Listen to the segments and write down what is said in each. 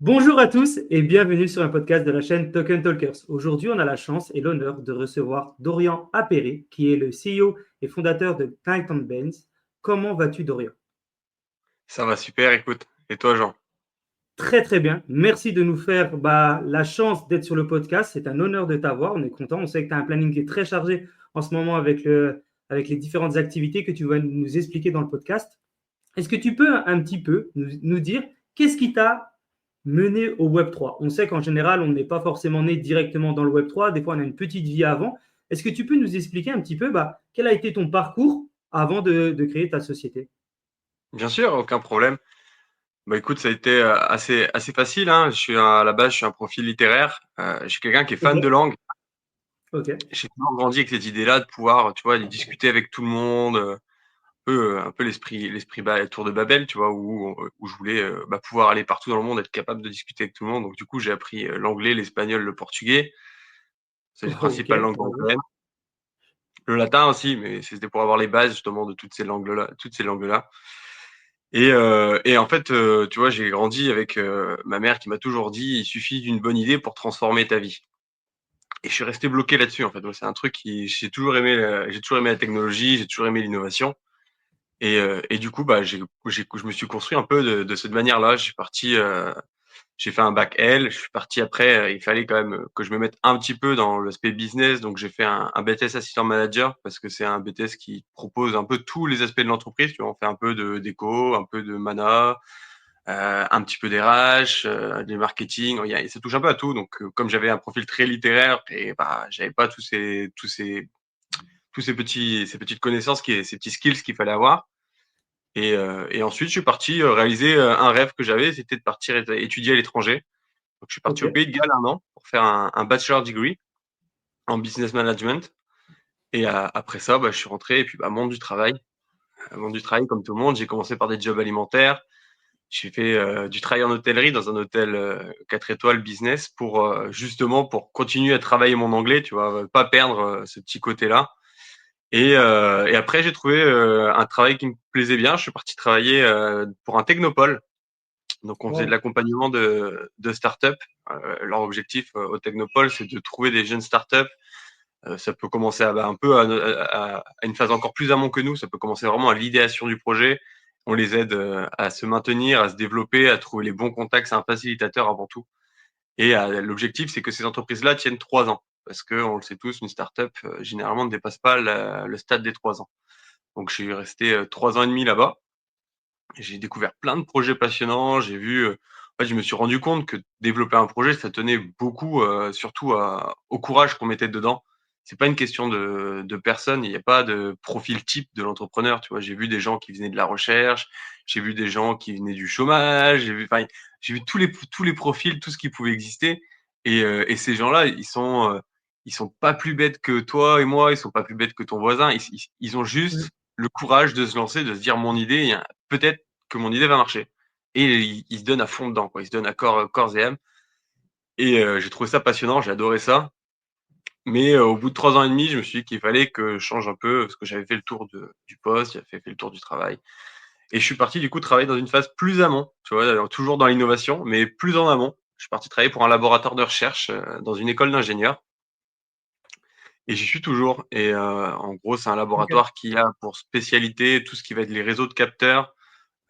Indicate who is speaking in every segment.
Speaker 1: Bonjour à tous et bienvenue sur un podcast de la chaîne Token Talkers. Aujourd'hui, on a la chance et l'honneur de recevoir Dorian Appéré, qui est le CEO et fondateur de Titan Benz. Comment vas-tu, Dorian?
Speaker 2: Ça va super, écoute. Et toi, Jean?
Speaker 1: Très très bien. Merci de nous faire la chance d'être sur le podcast. C'est un honneur de t'avoir. On est content. On sait que tu as un planning qui est très chargé en ce moment avec les différentes activités que tu vas nous expliquer dans le podcast. Est-ce que tu peux un petit peu nous dire qu'est-ce qui t'a mené au Web3? On sait qu'en général, on n'est pas forcément né directement dans le Web3. Des fois, on a une petite vie avant. Est-ce que tu peux nous expliquer un petit peu quel a été ton parcours avant de créer ta société?
Speaker 2: Bien sûr, aucun problème. Bah écoute, ça a été assez facile, hein. À la base, je suis un profil littéraire. Je suis quelqu'un qui est
Speaker 1: Ok,
Speaker 2: fan de langue.
Speaker 1: ok,
Speaker 2: J'ai toujours grandi avec cette idée-là de pouvoir, tu vois, aller discuter avec tout le monde, un peu tour de Babel, tu vois, où je voulais pouvoir aller partout dans le monde, être capable de discuter avec tout le monde. Donc du coup, j'ai appris l'anglais, l'espagnol, le portugais. C'est les
Speaker 1: ok,
Speaker 2: principales langues
Speaker 1: bravo.
Speaker 2: européennes. Le latin aussi, mais c'était pour avoir les bases justement de toutes ces langues-là. Et en fait, tu vois, j'ai grandi avec ma mère qui m'a toujours dit: «Il suffit d'une bonne idée pour transformer ta vie» et je suis resté bloqué là-dessus, en fait. Moi, c'est un truc qui j'ai toujours aimé la technologie, j'ai toujours aimé l'innovation et du coup, je me suis construit un peu de cette manière-là. J'ai fait un bac L, je suis parti après, il fallait quand même que je me mette un petit peu dans l'aspect business, donc j'ai fait un BTS assistant manager parce que c'est un BTS qui propose un peu tous les aspects de l'entreprise, tu vois? On fait un peu de déco, un peu de mana, un petit peu d'RH, du marketing, ça touche un peu à tout. Donc, comme j'avais un profil très littéraire et j'avais pas ces petites connaissances, ces petits skills qu'il fallait avoir. Et ensuite, je suis parti réaliser un rêve que j'avais, c'était de partir étudier à l'étranger. Donc, je suis
Speaker 1: Ok,
Speaker 2: parti au Pays de Galles un an pour faire un bachelor degree en business management. Et après ça, je suis rentré et puis monde du travail. Monde du travail comme tout le monde. J'ai commencé par des jobs alimentaires. J'ai fait du travail en hôtellerie dans un hôtel 4 étoiles business justement pour continuer à travailler mon anglais, tu vois, pas perdre ce petit côté-là. Et après, j'ai trouvé un travail qui me plaisait bien. Je suis parti travailler pour un technopole. Donc, on faisait de
Speaker 1: wow.
Speaker 2: l'accompagnement de startups. Leur objectif au technopole, c'est de trouver des jeunes startups. Ça peut commencer un peu à une phase encore plus amont que nous. Ça peut commencer vraiment à l'idéation du projet. On les aide à se maintenir, à se développer, à trouver les bons contacts. C'est un facilitateur avant tout. Et l'objectif, c'est que ces entreprises-là tiennent 3 ans. Parce que, on le sait tous, une startup, généralement, ne dépasse pas le stade des 3 ans. Donc, je suis resté 3 ans et demi là-bas. J'ai découvert plein de projets passionnants. En fait, je me suis rendu compte que développer un projet, ça tenait beaucoup, surtout au courage qu'on mettait dedans. C'est pas une question de personne. Il n'y a pas de profil type de l'entrepreneur. Tu vois, j'ai vu des gens qui venaient de la recherche, j'ai vu des gens qui venaient du chômage, j'ai vu tous les profils, tout ce qui pouvait exister. Et ces gens-là, ils sont pas plus bêtes que toi et moi. Ils sont pas plus bêtes que ton voisin. Ils ont juste le courage de se lancer, de se dire mon idée, peut-être que mon idée va marcher. Et il se donne à fond dedans, quoi. Il se donne à corps et âme. Et j'ai trouvé ça passionnant, j'ai adoré ça. Mais au bout de 3 ans et demi, je me suis dit qu'il fallait que je change un peu parce que j'avais fait le tour du poste, j'avais fait le tour du travail. Et je suis parti du coup travailler dans une phase plus amont, tu vois, toujours dans l'innovation, mais plus en amont. Je suis parti travailler pour un laboratoire de recherche dans une école d'ingénieurs. Et j'y suis toujours. Et en gros, c'est un
Speaker 1: Ok.
Speaker 2: laboratoire qui a pour spécialité tout ce qui va être les réseaux de capteurs,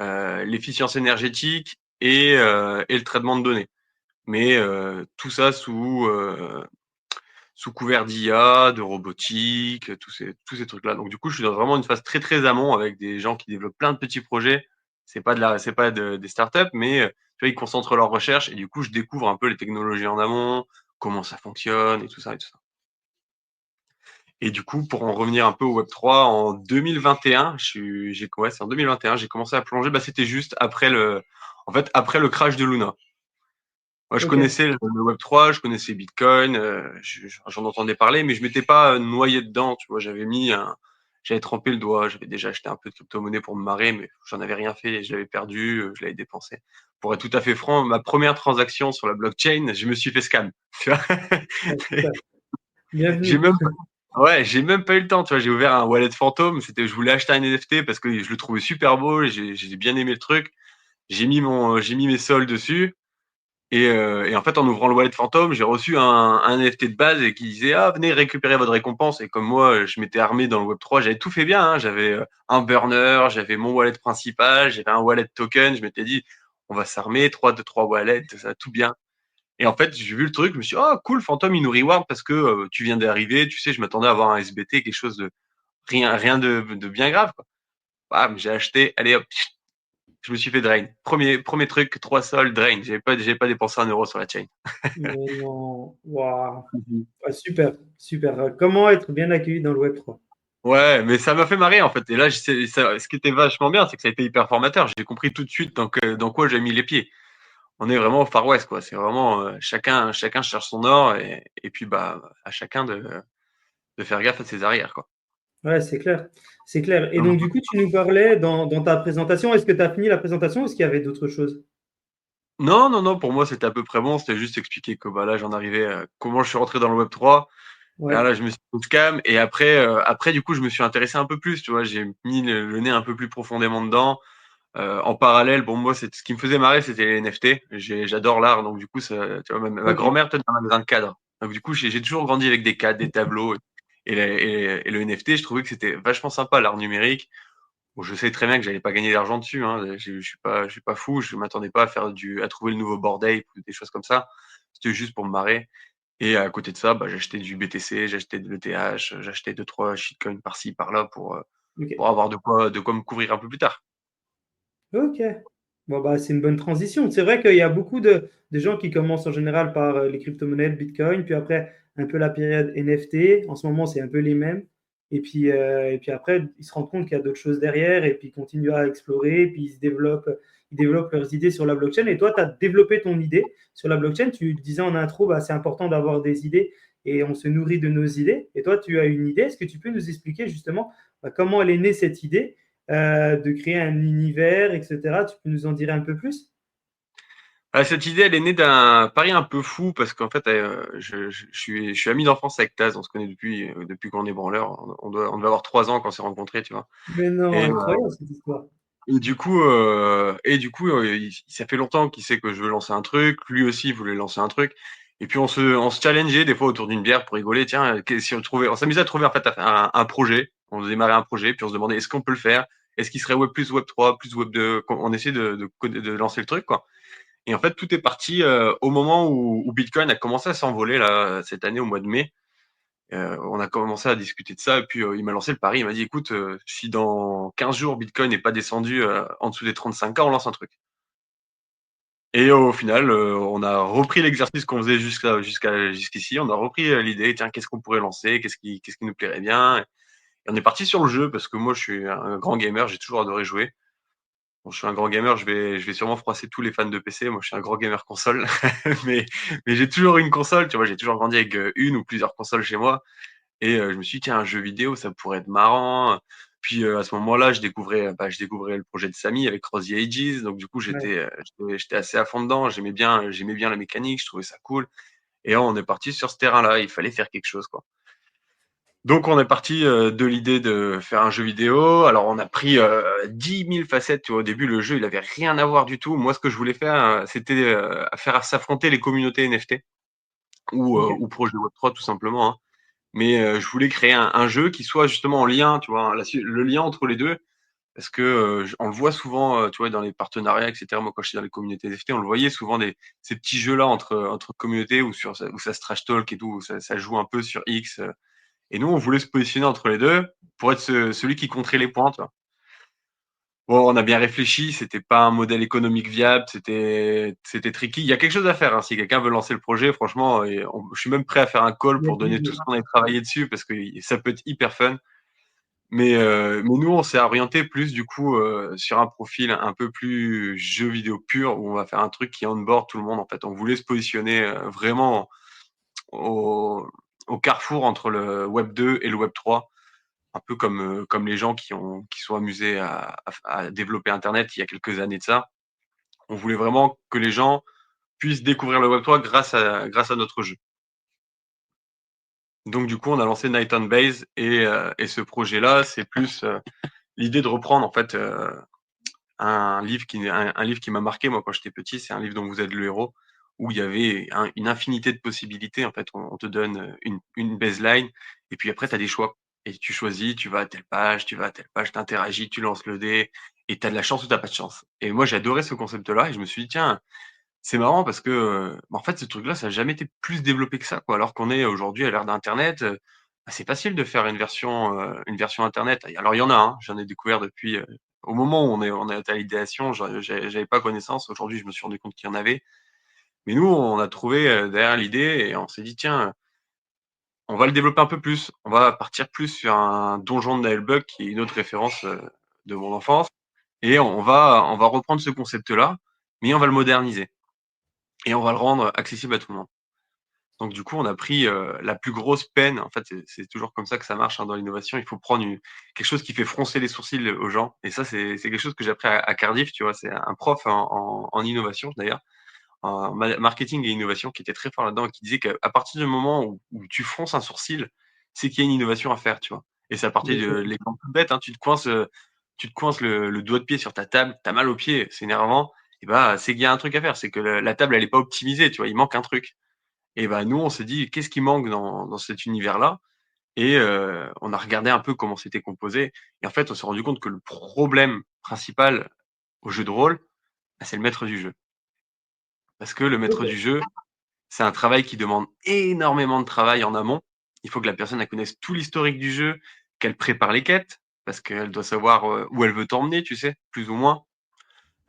Speaker 2: l'efficience énergétique et le traitement de données. Mais tout ça sous couvert d'IA, de robotique, tous ces trucs-là. Donc du coup, je suis dans vraiment une phase très très amont avec des gens qui développent plein de petits projets. C'est pas des startups, mais tu vois, ils concentrent leurs recherches et du coup, je découvre un peu les technologies en amont, comment ça fonctionne et tout ça et tout ça. Et du coup, pour en revenir un peu au Web3, en 2021, ouais, c'est en 2021, j'ai commencé à plonger. C'était juste après le crash de Luna. Moi, je
Speaker 1: Ok.
Speaker 2: connaissais le Web3, je connaissais Bitcoin, j'en entendais parler, mais je m'étais pas noyé dedans, tu vois. J'avais trempé le doigt, j'avais déjà acheté un peu de crypto-monnaie pour me marrer, mais j'en avais rien fait, je l'avais perdu, je l'avais dépensé. Pour être tout à fait franc, ma première transaction sur la blockchain, je me suis fait scam. Tu vois.
Speaker 1: Ouais, super.
Speaker 2: J'ai
Speaker 1: Bienvenue.
Speaker 2: même Ouais, j'ai même pas eu le temps, tu vois. J'ai ouvert un wallet fantôme. Je voulais acheter un NFT parce que je le trouvais super beau et j'ai bien aimé le truc. J'ai mis mes soldes dessus Et en fait, en ouvrant le wallet Phantom, j'ai reçu un NFT de base et qui disait ah venez récupérer votre récompense. Et comme moi, je m'étais armé dans le Web3, j'avais tout fait bien. Hein. J'avais un burner, j'avais mon wallet principal, j'avais un wallet token. Je m'étais dit on va s'armer, trois wallets, ça va tout bien. Et en fait, j'ai vu le truc, je me suis dit, oh cool, Phantom, il nous reward parce que tu viens d'arriver, tu sais, je m'attendais à avoir un SBT, quelque chose de rien de bien grave, quoi. Bam, j'ai acheté, allez hop, je me suis fait drain. Premier truc, 3 sols, drain. J'avais pas dépensé un euro sur la chain.
Speaker 1: Mais non, waouh. Ouais, super, super. Comment être bien accueilli dans le Web3?
Speaker 2: Ouais, mais ça m'a fait marrer en fait. Et là, ce qui était vachement bien, c'est que ça a été hyper formateur. J'ai compris tout de suite dans quoi j'ai mis les pieds. On est vraiment au Far West, quoi. C'est vraiment chacun cherche son or et puis bah à chacun de faire gaffe à ses arrières, quoi.
Speaker 1: Ouais, c'est clair. C'est clair. Et donc, du coup, tu nous parlais dans ta présentation. Est-ce que tu as fini la présentation ou est-ce qu'il y avait d'autres choses?
Speaker 2: Non, non, non, pour moi, c'était à peu près bon. C'était juste expliquer que bah, là, j'en arrivais, comment je suis rentré dans le Web3.
Speaker 1: Ouais.
Speaker 2: Là, je me suis mis scam. Et après, du coup, je me suis intéressé un peu plus. Tu vois, j'ai mis le nez un peu plus profondément dedans. En parallèle, bon, moi, ce qui me faisait marrer, c'était les NFT. J'adore l'art. Donc, du coup, tu vois, ma
Speaker 1: Ok.
Speaker 2: grand-mère tenait un magasin de cadres. Donc, du coup, j'ai toujours grandi avec des cadres, des tableaux. Et le NFT, je trouvais que c'était vachement sympa, l'art numérique. Bon, je sais très bien que j'allais pas gagner d'argent dessus, hein. Je suis pas fou. Je m'attendais pas à trouver le nouveau Bored Ape ou des choses comme ça. C'était juste pour me marrer. Et à côté de ça, bah, j'achetais du BTC, j'achetais de l'ETH, j'achetais deux, trois shitcoins par-ci, par-là pour
Speaker 1: Ok.
Speaker 2: avoir de quoi me couvrir un peu plus tard.
Speaker 1: Ok. Bon, bah, c'est une bonne transition. C'est vrai qu'il y a beaucoup de gens qui commencent en général par les crypto-monnaies, le Bitcoin, puis après un peu la période NFT. En ce moment, c'est un peu les mêmes. Et puis après, ils se rendent compte qu'il y a d'autres choses derrière et puis ils continuent à explorer, puis ils développent leurs idées sur la blockchain. Et toi, tu as développé ton idée sur la blockchain. Tu disais en intro, bah, c'est important d'avoir des idées et on se nourrit de nos idées. Et toi, tu as une idée. Est-ce que tu peux nous expliquer justement bah, comment elle est née cette idée de créer un univers, etc. Tu peux nous en dire un peu plus?
Speaker 2: Cette idée, elle est née d'un pari un peu fou parce qu'en fait, je suis ami d'enfance avec Taz. On se connaît depuis qu'on est branleur. On devait avoir 3 ans quand on s'est rencontrés, tu vois.
Speaker 1: Mais non,
Speaker 2: Et,
Speaker 1: incroyable cette histoire.
Speaker 2: ça fait longtemps qu'il sait que je veux lancer un truc. Lui aussi, il voulait lancer un truc. Et puis, on se challengeait des fois autour d'une bière pour rigoler. Tiens, si on s'amusait à trouver en fait un projet. On démarrait un projet, puis on se demandait est-ce qu'on peut le faire? Est-ce qu'il serait Web plus Web 3 plus Web 2? On essayait de lancer le truc, quoi. Et en fait, tout est parti au moment où Bitcoin a commencé à s'envoler là cette année au mois de mai. On a commencé à discuter de ça et puis il m'a lancé le pari. Il m'a dit écoute, si dans 15 jours Bitcoin n'est pas descendu en dessous des 35K, on lance un truc. Et au final, on a repris l'exercice qu'on faisait jusqu'ici. On a repris l'idée, tiens, qu'est-ce qu'on pourrait lancer, qu'est-ce qui nous plairait bien. Et on est parti sur le jeu parce que moi, je suis un grand gamer, j'ai toujours adoré jouer. Bon, je suis un grand gamer, je vais sûrement froisser tous les fans de PC. Moi, je suis un grand gamer console, mais, mais j'ai toujours une console. Tu vois, j'ai toujours grandi avec une ou plusieurs consoles chez moi. Et je me suis dit, tiens, un jeu vidéo, ça pourrait être marrant. Puis à ce moment-là, je découvrais le projet de Samy avec Cross the Ages. Donc du coup,
Speaker 1: Ouais.
Speaker 2: j'étais assez à fond dedans. J'aimais bien la mécanique, je trouvais ça cool. Et là, on est parti sur ce terrain-là. Il fallait faire quelque chose, quoi. Donc on est parti de l'idée de faire un jeu vidéo. Alors on a pris 10 000 facettes. Tu vois, au début, le jeu, il avait rien à voir du tout. Moi, ce que je voulais faire, c'était faire s'affronter les communautés NFT ou
Speaker 1: Ok.
Speaker 2: projet Web3 tout simplement. Hein. Mais je voulais créer un jeu qui soit justement en lien, tu vois, le lien entre les deux. Parce que on le voit souvent, tu vois, dans les partenariats, etc. Moi, quand je suis dans les communautés NFT, on le voyait souvent ces petits jeux-là entre communautés où ça se trash talk et tout, où ça joue un peu sur X. Et nous, on voulait se positionner entre les deux pour être celui qui compterait les points, tu vois. Bon, on a bien réfléchi, c'était pas un modèle économique viable, c'était tricky. Il y a quelque chose à faire, hein. Si quelqu'un veut lancer le projet, franchement, je suis même prêt à faire un call
Speaker 1: Il y a
Speaker 2: pour
Speaker 1: de
Speaker 2: donner tout
Speaker 1: l'idée.
Speaker 2: ce qu'on a travaillé dessus parce que ça peut être hyper fun. Mais nous, on s'est orienté plus du coup sur un profil un peu plus jeu vidéo pur où on va faire un truc qui onboard tout le monde. En fait, on voulait se positionner vraiment au, au carrefour entre le Web 2 et le Web 3, un peu comme les gens qui sont amusés à développer Internet il y a quelques années de ça. On voulait vraiment que les gens puissent découvrir le Web 3 grâce à notre jeu. Donc du coup, on a lancé Night on Base et ce projet-là, c'est plus l'idée de reprendre en fait un livre qui m'a marqué moi quand j'étais petit. C'est un livre dont vous êtes le héros, où il y avait une infinité de possibilités. En fait, on te donne une baseline et puis après, tu as des choix. Et tu choisis, tu vas à telle page, tu vas à telle page, tu interagis, tu lances le dé et tu as de la chance ou tu pas de chance. Et moi, j'ai adoré ce concept-là et je me suis dit, tiens, c'est marrant parce que en fait, ce truc-là, ça n'a jamais été plus développé que ça, quoi. Alors qu'on est aujourd'hui à l'ère d'Internet, bah, c'est facile de faire une version Internet. Alors, il y en a, hein, j'en ai découvert depuis au moment où on est à l'idéation, j'avais pas connaissance. Aujourd'hui, je me suis rendu compte qu'il y en avait. Mais nous, on a trouvé derrière l'idée et on s'est dit, tiens, on va le développer un peu plus. On va partir plus sur un donjon de Nailbug, qui est une autre référence de mon enfance. Et on va reprendre ce concept-là, mais on va le moderniser. Et on va le rendre accessible à tout le monde. Donc du coup, on a pris la plus grosse peine. En fait, c'est toujours comme ça que ça marche dans l'innovation. Il faut prendre quelque chose qui fait froncer les sourcils aux gens. Et ça, c'est quelque chose que j'ai appris à Cardiff. Tu vois, c'est un prof en innovation d'ailleurs, en marketing et innovation, qui était très fort là-dedans et qui disait qu'à partir du moment où tu fronces un sourcil, c'est qu'il y a une innovation à faire. Tu vois. Et c'est à partir de
Speaker 1: D'accord.
Speaker 2: l'exemple tout bête. Hein, tu te coinces le doigt de pied sur ta table. T'as mal au pied. C'est énervant. Et bah, c'est qu'il y a un truc à faire. C'est que la table, elle est pas optimisée. Tu vois, il manque un truc. Et bah, nous, on s'est dit: «Qu'est-ce qui manque dans cet univers-là?» Et on a regardé un peu comment c'était composé et en fait, on s'est rendu compte que le problème principal au jeu de rôle, bah, c'est le maître du jeu. Parce que le maître
Speaker 1: Ok.
Speaker 2: du jeu, c'est un travail qui demande énormément de travail en amont. Il faut que la personne, elle connaisse tout l'historique du jeu, qu'elle prépare les quêtes, parce qu'elle doit savoir, où elle veut t'emmener, tu sais, plus ou moins.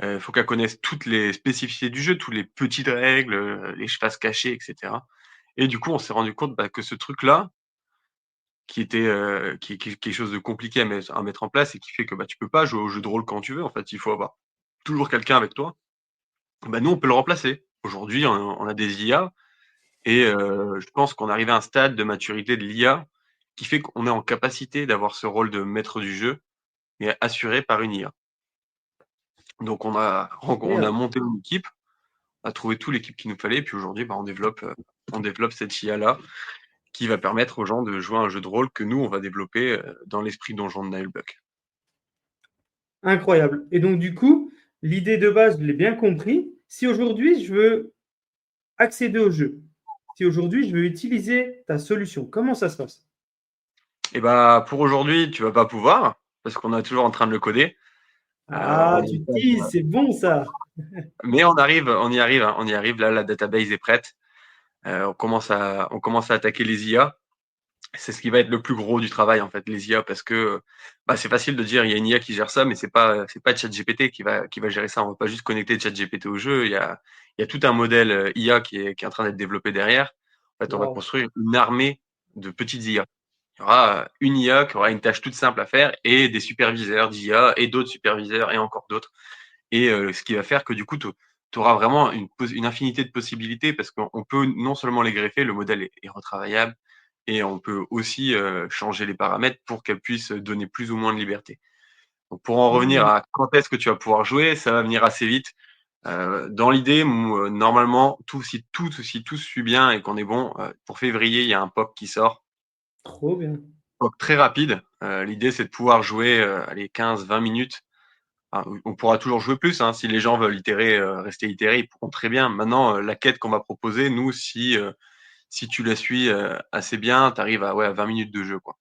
Speaker 2: Il faut qu'elle connaisse toutes les spécificités du jeu, toutes les petites règles, les phases cachées et cetera et du coup, on s'est rendu compte, bah, que ce truc-là, qui est quelque chose de compliqué à mettre en place et qui fait que, bah, tu peux pas jouer au jeu de rôle quand tu veux, en fait, il faut avoir toujours quelqu'un avec toi. Bah, nous, on peut le remplacer. Aujourd'hui, on a des IA et je pense qu'on arrive à un stade de maturité de l'IA qui fait qu'on est en capacité d'avoir ce rôle de maître du jeu, mais assuré par une IA. Donc on a
Speaker 1: Incroyable.
Speaker 2: monté une équipe, on a trouvé toute l'équipe qu'il nous fallait et puis aujourd'hui, bah, on développe cette IA-là qui va permettre aux gens de jouer à un jeu de rôle que nous, on va développer dans l'esprit donjon de Nilebuck.
Speaker 1: Incroyable. Et donc, du coup, l'idée de base, je l'ai bien compris. Si aujourd'hui, je veux accéder au jeu, si aujourd'hui, je veux utiliser ta solution, comment ça se passe?
Speaker 2: Et bah, pour aujourd'hui, tu vas pas pouvoir, parce qu'on est toujours en train de le coder.
Speaker 1: Ah,
Speaker 2: On est
Speaker 1: tu teases, c'est bon ça.
Speaker 2: mais on y arrive, hein, on y arrive. Là, la database est prête. On commence à attaquer les IA. C'est ce qui va être le plus gros du travail, en fait, les IA, parce que bah, c'est facile de dire il y a une IA qui gère ça, mais c'est pas ChatGPT qui va gérer ça. On va pas juste connecter ChatGPT au jeu. Il y a tout un modèle IA qui est en train d'être développé derrière. En fait, on va
Speaker 1: Wow.
Speaker 2: construire une armée de petites IA. Il y aura une IA qui aura une tâche toute simple à faire et des superviseurs d'IA et d'autres superviseurs et encore d'autres. Et ce qui va faire que du coup, tu auras vraiment une infinité de possibilités parce qu'on peut non seulement les greffer, le modèle est retravaillable et on peut aussi changer les paramètres pour qu'elle puisse donner plus ou moins de liberté. Donc pour en revenir
Speaker 1: Hmm.
Speaker 2: à quand est-ce que tu vas pouvoir jouer, ça va venir assez vite. Dans l'idée, normalement, si tout suit bien et qu'on est bon, pour février, il y a un POC qui sort.
Speaker 1: Trop bien.
Speaker 2: POC très rapide. L'idée, c'est de pouvoir jouer allez, 15-20 minutes. On pourra toujours jouer plus, hein. Si les gens veulent itérer, rester itérés, ils pourront très bien. Maintenant, la quête qu'on va proposer, nous, si tu la suis assez bien, tu arrives à 20 minutes de jeu, quoi.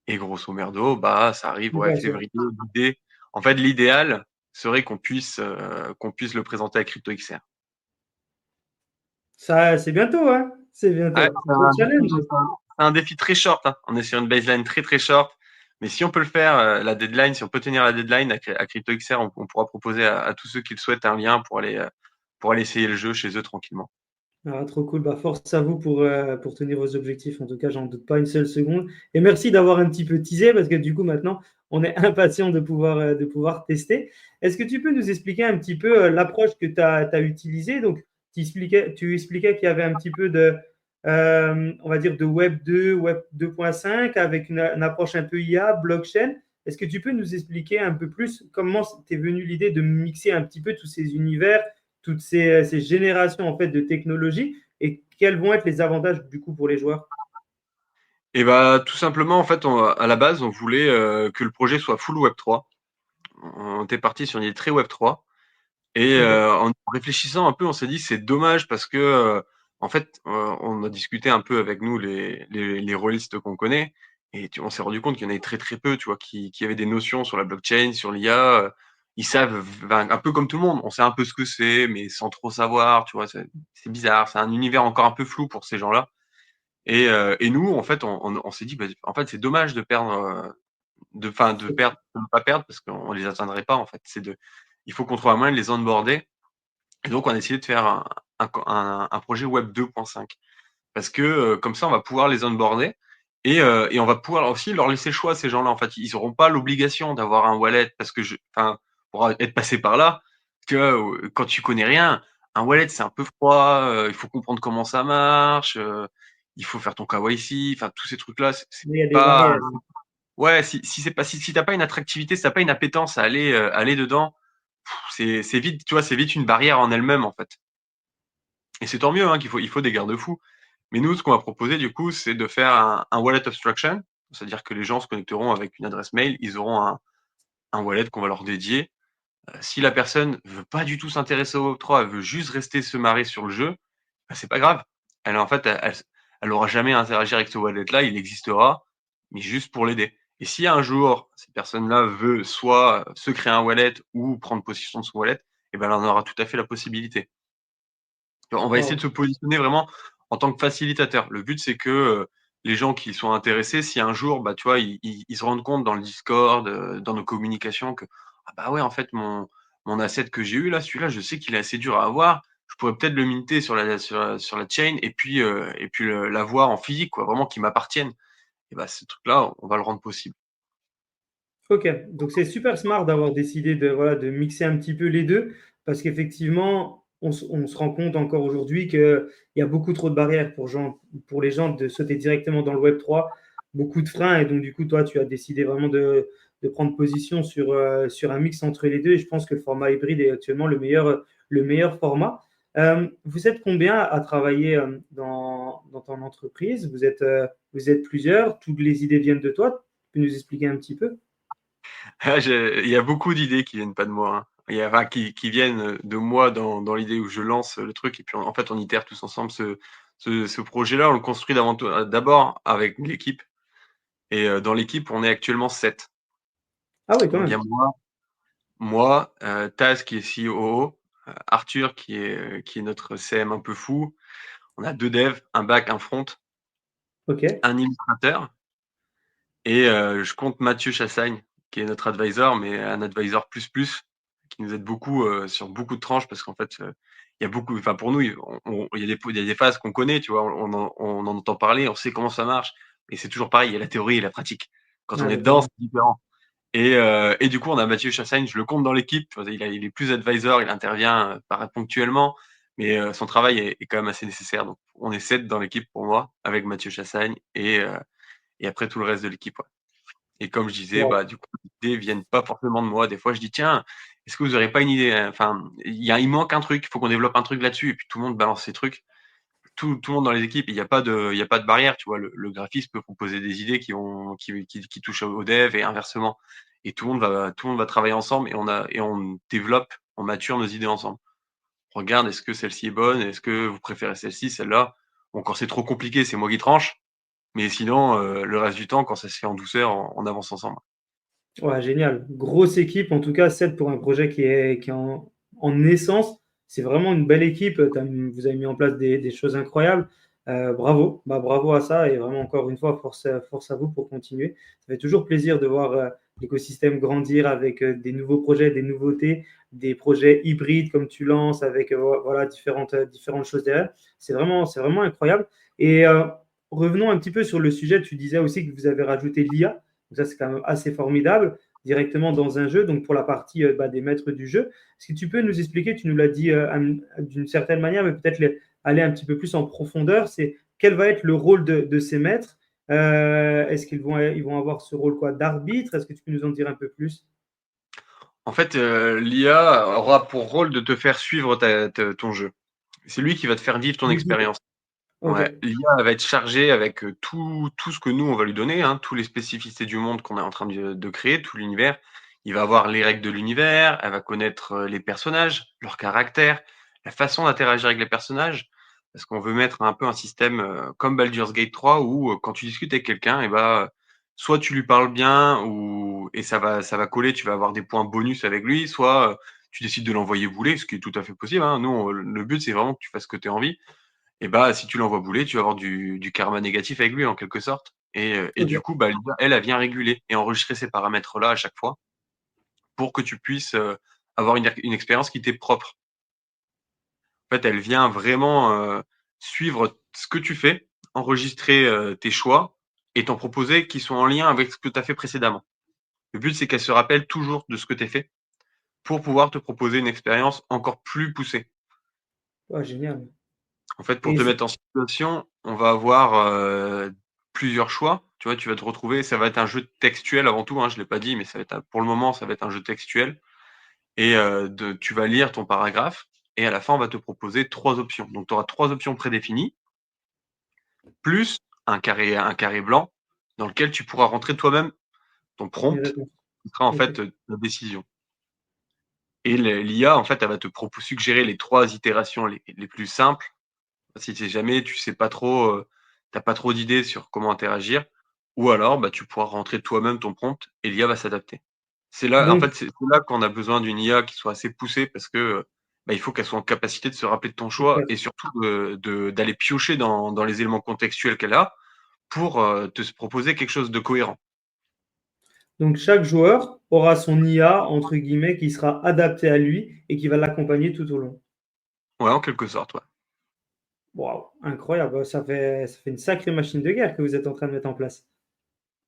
Speaker 2: Et grosso merdo, bah, ça arrive, ouais,
Speaker 1: Bien sûr.
Speaker 2: février. En fait, l'idéal serait qu'on puisse le présenter à CryptoXR.
Speaker 1: Ça, c'est bientôt, hein? C'est
Speaker 2: Ouais,
Speaker 1: bientôt.
Speaker 2: c'est
Speaker 1: Beau
Speaker 2: un
Speaker 1: challenge.
Speaker 2: défi, un défi très short, hein. On est sur une baseline très très short. Mais si on peut le faire, la deadline, si on peut tenir la deadline à CryptoXR, on pourra proposer à tous ceux qui le souhaitent un lien pour aller essayer le jeu chez eux tranquillement.
Speaker 1: Ah, trop cool. Bah, force à vous pour tenir vos objectifs. En tout cas, j'en doute pas une seule seconde. Et merci d'avoir un petit peu teasé parce que du coup, maintenant, on est impatient de pouvoir tester. Est-ce que tu peux nous expliquer un petit peu l'approche que tu as utilisée? Donc, tu expliquais qu'il y avait un petit peu on va dire, de Web 2, Web 2.5 avec une approche un peu IA, blockchain. Est-ce que tu peux nous expliquer un peu plus comment t'es venue l'idée de mixer un petit peu tous ces univers, toutes ces générations en fait de technologies et quels vont être les avantages du coup pour les joueurs?
Speaker 2: Et bah, tout simplement, en fait, à la base, on voulait que le projet soit full Web3. On était parti sur une idée très Web3. Et
Speaker 1: Ok.
Speaker 2: en réfléchissant un peu, on s'est dit c'est dommage parce que en fait, on a discuté un peu avec nous les rôlistes qu'on connaît et on s'est rendu compte qu'il y en avait très très peu, tu vois, qui avaient des notions sur la blockchain, sur l'IA. Ils savent, un peu comme tout le monde, on sait un peu ce que c'est, mais sans trop savoir, tu vois, c'est bizarre, c'est un univers encore un peu flou pour ces gens-là. Et nous, en fait, on s'est dit, bah, en fait, c'est dommage de perdre, de perdre, de ne pas perdre parce qu'on les atteindrait pas, en fait. Il faut qu'on trouve un moyen de les onboarder et donc, on a décidé de faire un projet Web 2.5 parce que comme ça, on va pouvoir les onboarder et on va pouvoir aussi leur laisser le choix à ces gens-là. En fait, ils n'auront pas l'obligation d'avoir un wallet parce que pour être passé par là, tu vois, quand tu connais rien, un wallet c'est un peu froid. Il faut comprendre comment ça marche. Il faut faire ton KYC. Enfin, tous ces trucs-là, c'est
Speaker 1: Mais il y a des
Speaker 2: pas.
Speaker 1: barrières.
Speaker 2: Ouais, si c'est pas si t'as pas une attractivité, si t'as pas une appétence à aller dedans, c'est vite, tu vois, c'est vite une barrière en elle-même en fait. Et c'est tant mieux hein, il faut des garde-fous. Mais nous, ce qu'on va proposer du coup, c'est de faire un wallet abstraction, c'est-à-dire que les gens se connecteront avec une adresse mail, ils auront un wallet qu'on va leur dédier. Si la personne veut pas du tout s'intéresser au Web3, elle veut juste rester se marrer sur le jeu, bah, c'est pas grave. Elle en fait, elle aura jamais à interagir avec ce wallet-là, il existera, mais juste pour l'aider. Et si un jour cette personne-là veut soit se créer un wallet ou prendre possession de son wallet, eh ben elle en aura tout à fait la possibilité. On va essayer de
Speaker 1: Wow.
Speaker 2: se positionner vraiment en tant que facilitateur. Le but, c'est que les gens qui sont intéressés, si un jour, bah, tu vois, ils se rendent compte dans le Discord, dans nos communications que, ah bah ouais, en fait, mon asset que j'ai eu là, celui-là, je sais qu'il est assez dur à avoir. Je pourrais peut-être le minter sur la chain et puis l'avoir en physique, quoi, vraiment qu'il m'appartienne. Et bah, ce truc-là, on va le rendre possible.
Speaker 1: Ok, donc c'est super smart d'avoir décidé de, voilà, de mixer un petit peu les deux, parce qu'effectivement, on se rend compte encore aujourd'hui qu'il y a beaucoup trop de barrières pour les gens de sauter directement dans le Web3, beaucoup de freins, et donc du coup, toi, tu as décidé vraiment de prendre position sur un mix entre les deux, et je pense que le format hybride est actuellement le meilleur format. Vous êtes combien à travailler dans ton entreprise? Vous êtes plusieurs, toutes les idées viennent de toi, tu peux nous expliquer un petit peu?
Speaker 2: Ah, il y a beaucoup d'idées qui viennent pas de moi, hein. Il y a, enfin, qui viennent de moi dans l'idée où je lance le truc et puis en fait on itère tous ensemble ce projet-là. On le construit d'abord avec l'équipe et dans l'équipe on est actuellement 7.
Speaker 1: Ah oui, quand
Speaker 2: Donc il y
Speaker 1: même.
Speaker 2: a moi, Taz qui est COO, Arthur qui est notre CM un peu fou. On a 2 devs, un back, un front,
Speaker 1: Ok.
Speaker 2: un illustrateur et je compte Mathieu Chassagne qui est notre advisor, mais un advisor plus plus, qui nous aide beaucoup sur beaucoup de tranches parce qu'en fait, il y a beaucoup, enfin pour nous, il y a des phases qu'on connaît, tu vois, on en entend parler, on sait comment ça marche, mais c'est toujours pareil, il y a la théorie et la pratique. Quand on
Speaker 1: Ah,
Speaker 2: est
Speaker 1: mais
Speaker 2: dedans,
Speaker 1: clairement.
Speaker 2: c'est différent. Et du coup, on a Mathieu Chassagne, je le compte dans l'équipe. Il est plus advisor, il intervient ponctuellement, mais son travail est quand même assez nécessaire. Donc, on est 7 dans l'équipe pour moi, avec Mathieu Chassagne et après tout le reste de l'équipe. Ouais. Et comme je disais,
Speaker 1: Wow.
Speaker 2: bah, du coup, les idées viennent pas forcément de moi. Des fois, je dis, tiens, est-ce que vous aurez pas une idée, hein? Enfin, il manque un truc, il faut qu'on développe un truc là-dessus. Et puis tout le monde balance ses trucs. Tout le monde dans les équipes, il y a pas de barrière, tu vois. Le graphiste peut proposer des idées qui touchent au dev et inversement. Et tout le monde va travailler ensemble et on développe, on mature nos idées ensemble. On regarde, est-ce que celle-ci est bonne? Est-ce que vous préférez celle-ci, celle-là? Bon, quand c'est trop compliqué, c'est moi qui tranche. Mais sinon, le reste du temps, quand ça se fait en douceur, on avance ensemble.
Speaker 1: Ouais, génial. Grosse équipe, en tout cas, 7 pour un projet qui est en naissance. C'est vraiment une belle équipe. Vous avez mis en place des choses incroyables. Bravo, bah, bravo à ça. Et vraiment, encore une fois, force à vous pour continuer. Ça fait toujours plaisir de voir l'écosystème grandir avec des nouveaux projets, des nouveautés, des projets hybrides comme tu lances avec voilà, différentes choses derrière. C'est vraiment incroyable. Et revenons un petit peu sur le sujet. Tu disais aussi que vous avez rajouté l'IA. Donc ça, c'est quand même assez formidable directement dans un jeu. Donc pour la partie bah, des maîtres du jeu, est-ce que tu peux nous expliquer, tu nous l'as dit d'une certaine manière, mais peut-être aller un petit peu plus en profondeur, c'est quel va être le rôle de ces maîtres. Est-ce ils vont avoir ce rôle quoi d'arbitre? Est-ce que tu peux nous en dire un peu plus?
Speaker 2: En fait, l'IA aura pour rôle de te faire suivre ton jeu. C'est lui qui va te faire vivre ton
Speaker 1: Du guide.
Speaker 2: expérience.
Speaker 1: Ok.
Speaker 2: Ouais, l'IA va être chargée avec tout ce que nous, on va lui donner, hein, tous les spécificités du monde qu'on est en train de créer, tout l'univers. Il va avoir les règles de l'univers, elle va connaître les personnages, leur caractère, la façon d'interagir avec les personnages. Parce qu'on veut mettre un peu un système comme Baldur's Gate 3 où quand tu discutes avec quelqu'un, et bah, soit tu lui parles bien et ça va coller, tu vas avoir des points bonus avec lui, soit tu décides de l'envoyer bouler, ce qui est tout à fait possible. Hein. Nous, le but, c'est vraiment que tu fasses ce que tu as envie. Et bah, si tu l'envoies bouler, tu vas avoir du karma négatif avec lui en quelque sorte. Et du
Speaker 1: Ok.
Speaker 2: coup, bah, l'IA, elle vient réguler et enregistrer ces paramètres-là à chaque fois pour que tu puisses avoir une expérience qui t'est propre. En fait, elle vient vraiment suivre ce que tu fais, enregistrer tes choix et t'en proposer qui sont en lien avec ce que tu as fait précédemment. Le but, c'est qu'elle se rappelle toujours de ce que tu as fait pour pouvoir te proposer une expérience encore plus poussée.
Speaker 1: Ouais, génial.
Speaker 2: En fait, pour
Speaker 1: Et
Speaker 2: te
Speaker 1: c'est-
Speaker 2: mettre en situation, on va avoir plusieurs choix. Tu vois, tu vas te retrouver, ça va être un jeu textuel avant tout, hein, je l'ai pas dit, mais ça va être pour le moment, ça va être un jeu textuel. Et tu vas lire ton paragraphe et à la fin, on va te proposer 3 options. Donc, tu auras 3 options prédéfinies, plus un carré blanc dans lequel tu pourras rentrer toi-même ton
Speaker 1: une
Speaker 2: prompt
Speaker 1: réponse.
Speaker 2: qui sera en
Speaker 1: Ok.
Speaker 2: fait ta décision. Et l'IA, en fait, elle va te suggérer les 3 itérations les plus simples. Si jamais tu sais pas trop, tu pas trop d'idées sur comment interagir, ou alors, bah, tu pourras rentrer toi-même ton prompt et l'IA va s'adapter. C'est là, en
Speaker 1: Donc,
Speaker 2: fait, c'est là qu'on a besoin d'une IA qui soit assez poussée parce que, bah, il faut qu'elle soit en capacité de se rappeler de ton choix
Speaker 1: super.
Speaker 2: et surtout d'aller piocher dans les éléments contextuels qu'elle a pour, te proposer quelque chose de cohérent.
Speaker 1: Donc, chaque joueur aura son IA, entre guillemets, qui sera adapté à lui et qui va l'accompagner tout au long.
Speaker 2: Ouais, en quelque sorte, ouais.
Speaker 1: Waouh, incroyable. Ça fait une sacrée machine de guerre que vous êtes en train de mettre en place.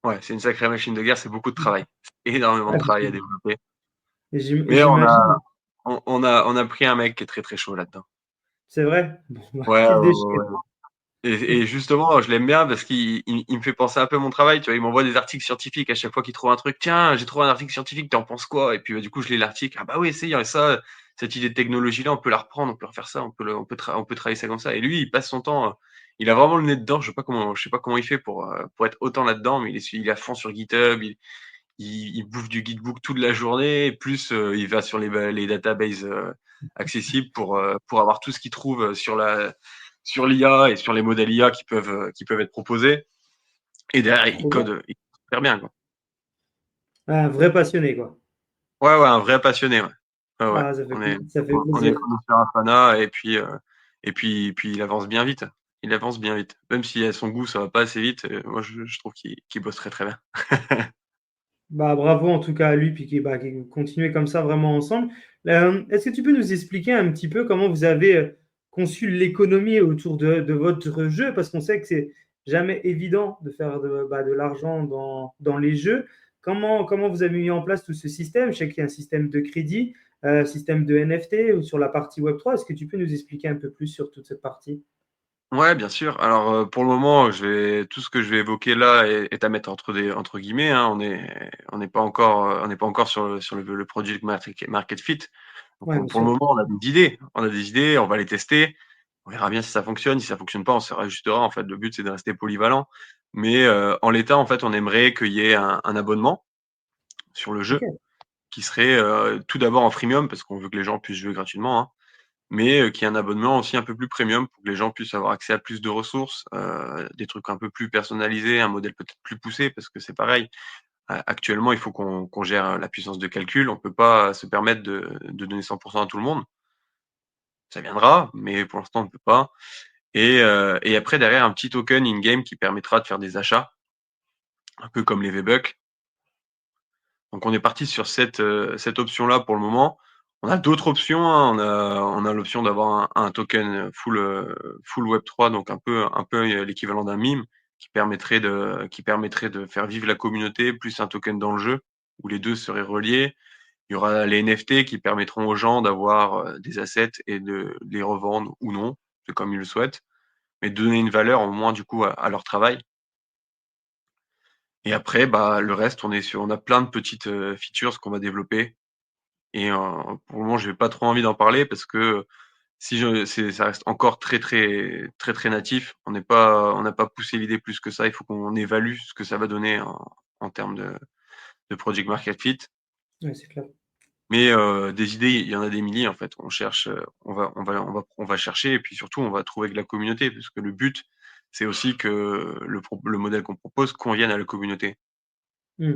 Speaker 2: Ouais, c'est une sacrée machine de guerre, c'est beaucoup de travail. C'est énormément de
Speaker 1: Ouais,
Speaker 2: travail à développer. Mais
Speaker 1: j'imagine.
Speaker 2: on a pris un mec qui est très, très chaud là-dedans.
Speaker 1: C'est vrai? Bon, bah,
Speaker 2: Ouais,
Speaker 1: quel
Speaker 2: ouais,
Speaker 1: déchet.
Speaker 2: ouais, ouais. Et justement, je l'aime bien parce qu'il me fait penser un peu à mon travail. Tu vois, il m'envoie des articles scientifiques à chaque fois qu'il trouve un truc. Tiens, j'ai trouvé un article scientifique, t'en penses quoi? Et puis bah, du coup, je lis l'article. Ah bah oui, c'est ça, cette idée de technologie-là, on peut la reprendre, on peut refaire ça, on peut travailler ça comme ça. Et lui, il passe son temps. Il a vraiment le nez dedans. Je sais pas comment il fait pour être autant là-dedans, mais il est à fond sur GitHub. Il bouffe du guidebook toute la journée. Plus, il va sur les databases accessibles pour avoir tout ce qu'il trouve sur l'IA et sur les modèles IA qui peuvent être proposés. Et derrière, il
Speaker 1: Trop bien.
Speaker 2: code super bien, quoi.
Speaker 1: Un vrai passionné, quoi.
Speaker 2: Ouais, ouais, un vrai passionné, ouais. Ouais, ouais.
Speaker 1: Ah,
Speaker 2: On est,
Speaker 1: ça fait
Speaker 2: on est,
Speaker 1: plaisir.
Speaker 2: on est sur un fanat et puis il avance bien vite. Il avance bien vite. Même si à son goût, ça va pas assez vite, moi, je trouve qu'il bosse très, très bien.
Speaker 1: Bah, bravo en tout cas à lui, puis qui continuez comme ça vraiment ensemble. Est-ce que tu peux nous expliquer un petit peu comment vous avez conçu l'économie autour de votre jeu? Parce qu'on sait que c'est jamais évident de faire de l'argent dans les jeux. Comment vous avez mis en place tout ce système? Je sais qu'il y a un système de crédit, système de NFT ou sur la partie Web3. Est-ce que tu peux nous expliquer un peu plus sur toute cette partie?
Speaker 2: Ouais, bien sûr. Alors, pour le moment, tout ce que je vais évoquer là est à mettre entre guillemets, hein. On n'est pas encore sur le product market fit. Donc
Speaker 1: Ouais, bien
Speaker 2: pour le
Speaker 1: sûr.
Speaker 2: moment, on a des idées. On a des idées, on va les tester. On verra bien si ça fonctionne. Si ça fonctionne pas, on se réajustera. En fait, le but, c'est de rester polyvalent. Mais, en l'état, en fait, on aimerait qu'il y ait un abonnement sur le jeu
Speaker 1: OK.
Speaker 2: qui serait, tout d'abord en freemium parce qu'on veut que les gens puissent jouer gratuitement, hein. Mais qu'il y ait un abonnement aussi un peu plus premium pour que les gens puissent avoir accès à plus de ressources, des trucs un peu plus personnalisés, un modèle peut-être plus poussé parce que c'est pareil, actuellement, il faut qu'on gère la puissance de calcul. On peut pas se permettre de donner 100 à tout le monde. Ça viendra, mais pour l'instant, on ne peut pas. Et après derrière, un petit token in-game qui permettra de faire des achats, un peu comme les V-Bucks. Donc on est parti sur cette option-là pour le moment. On a d'autres options, hein. On a l'option d'avoir un token full Web3, donc un peu l'équivalent d'un meme qui permettrait de faire vivre la communauté, plus un token dans le jeu, où les deux seraient reliés. Il y aura les NFT qui permettront aux gens d'avoir des assets et de les revendre ou non, c'est comme ils le souhaitent, mais de donner une valeur au moins du coup à leur travail. Et après, bah, le reste, on a plein de petites features qu'on va développer. Et pour le moment, j'ai pas trop envie d'en parler parce que ça reste encore très, très, très, très natif. On n'a pas poussé l'idée plus que ça. Il faut qu'on évalue ce que ça va donner en termes de project market fit.
Speaker 1: Ouais, c'est clair.
Speaker 2: Mais des idées, il y en a des milliers en fait. On cherche, on va chercher et puis surtout on va trouver avec la communauté parce que le but, c'est aussi que le modèle qu'on propose convienne à la communauté.
Speaker 1: Mmh.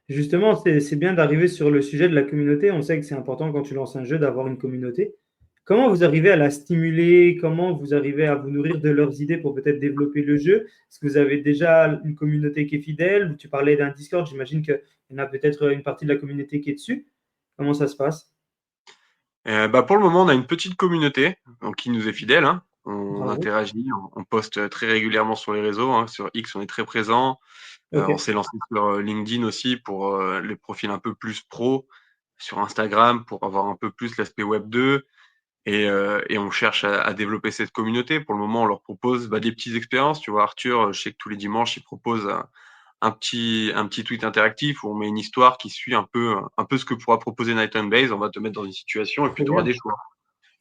Speaker 1: Justement, c'est bien d'arriver sur le sujet de la communauté. On sait que c'est important quand tu lances un jeu d'avoir une communauté. Comment vous arrivez à la stimuler? Comment vous arrivez à vous nourrir de leurs idées pour peut-être développer le jeu? Est-ce que vous avez déjà une communauté qui est fidèle? Tu parlais d'un Discord, j'imagine qu'il y en a peut-être une partie de la communauté qui est dessus. Comment ça se passe?
Speaker 2: Bah, pour le moment, on a une petite communauté, donc qui nous est fidèle, hein. On
Speaker 1: Bravo.
Speaker 2: interagit, on poste très régulièrement sur les réseaux, hein. Sur X, on est très présent. On
Speaker 1: OK.
Speaker 2: s'est lancé sur LinkedIn aussi pour les profils un peu plus pro, sur Instagram pour avoir un peu plus l'aspect web 2 et on cherche à développer cette communauté. Pour le moment, on leur propose des petites expériences. Tu vois, Arthur, je sais que tous les dimanches, il propose un petit tweet interactif où on met une histoire qui suit un peu ce que pourra proposer Night and Base. On va te mettre dans une situation et puis
Speaker 1: Trop
Speaker 2: tu auras
Speaker 1: bien.
Speaker 2: des choix.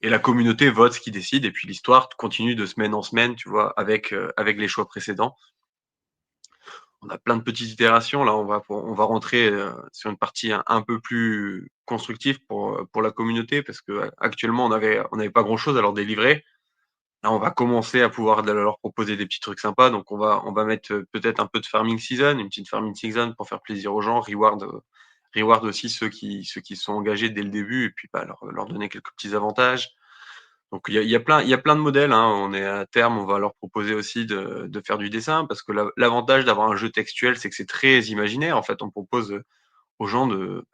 Speaker 2: Et la communauté vote ce qui décide et puis l'histoire continue de semaine en semaine, tu vois, avec les choix précédents. On a plein de petites itérations. Là, on va rentrer sur une partie un peu plus constructive pour la communauté parce que actuellement on avait pas grand-chose à leur délivrer. Là, on va commencer à pouvoir leur proposer des petits trucs sympas. Donc, on va mettre peut-être un peu de farming season, une petite farming season pour faire plaisir aux gens, reward aussi ceux qui sont engagés dès le début et puis leur donner quelques petits avantages. Donc il y a plein de modèles, hein. On est à terme, on va leur proposer aussi de faire du dessin parce que l'avantage d'avoir un jeu textuel, c'est que c'est très imaginaire. En fait, on propose aux gens de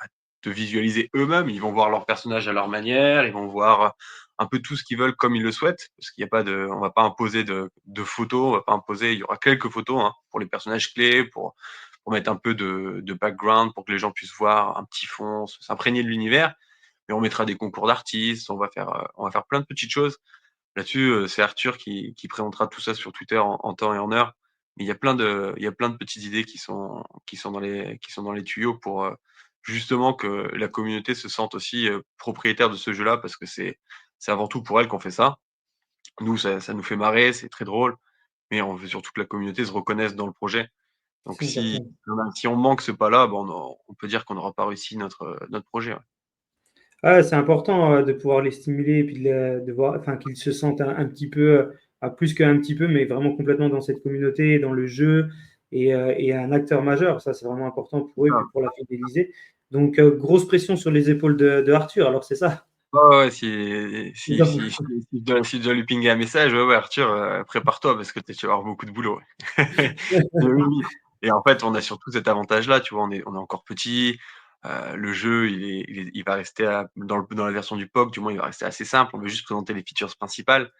Speaker 2: visualiser eux-mêmes. Ils vont voir leurs personnages à leur manière, ils vont voir un peu tout ce qu'ils veulent comme ils le souhaitent, parce qu'il y a pas de, on va pas imposer de photos, on va pas imposer. Il y aura quelques photos hein, pour les personnages clés, pour mettre un peu de background, pour que les gens puissent voir un petit fond, s'imprégner de l'univers. Mais on mettra des concours d'artistes, on va faire plein de petites choses. Là-dessus, c'est Arthur qui présentera tout ça sur Twitter en temps et en heure. Mais il y a plein de petites idées qui sont dans les tuyaux pour justement que la communauté se sente aussi propriétaire de ce jeu-là parce que c'est avant tout pour elle qu'on fait ça. Nous, ça nous fait marrer, c'est très drôle, mais on veut surtout que la communauté se reconnaisse dans le projet. Donc
Speaker 1: C'est
Speaker 2: si
Speaker 1: certain.
Speaker 2: si on manque ce pas-là, on peut dire qu'on n'aura pas réussi notre projet, ouais.
Speaker 1: Ouais, c'est important, de pouvoir les stimuler et puis de voir enfin, qu'ils se sentent un petit peu, plus qu'un petit peu, mais vraiment complètement dans cette communauté, dans le jeu et un acteur majeur. Ça, c'est vraiment important pour eux et puis pour la fidéliser. Donc, grosse pression sur les épaules de Arthur, alors c'est ça?
Speaker 2: Ouais, ouais, si
Speaker 1: Ils
Speaker 2: si
Speaker 1: ont
Speaker 2: si si si je dois lui pinguer un message, ouais, ouais, Arthur, prépare-toi parce que tu vas avoir beaucoup de boulot, ouais. Oui, oui et en fait, on a surtout cet avantage-là, tu vois? On est encore petit, le jeu, il va rester dans la version du POC, du moins, il va rester assez simple. On veut juste présenter les features principales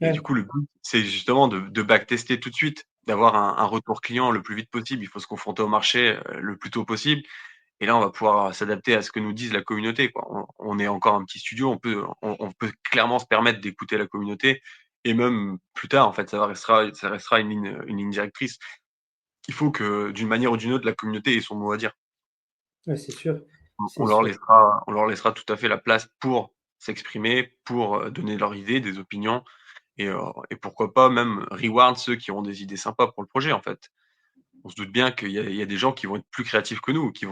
Speaker 2: et du
Speaker 1: ouais,
Speaker 2: coup, le but, c'est justement de backtester tout de suite, d'avoir un retour client le plus vite possible. Il faut se confronter au marché, le plus tôt possible et là, on va pouvoir s'adapter à ce que nous dise la communauté, quoi. On est encore un petit studio, on peut clairement se permettre d'écouter la communauté et même plus tard, en fait, ça restera une ligne directrice. Il faut que, d'une manière ou d'une autre, la communauté ait son mot à dire.
Speaker 1: ouais, c'est sûr,
Speaker 2: On
Speaker 1: c'est
Speaker 2: on leur
Speaker 1: sûr.
Speaker 2: laissera on leur laissera tout à fait la place pour s'exprimer, pour, donner leurs idées, des opinions et pourquoi pas même reward ceux qui auront des idées sympas pour le projet, en fait. On se doute bien qu'il y a des gens qui vont être plus créatifs que nous, qui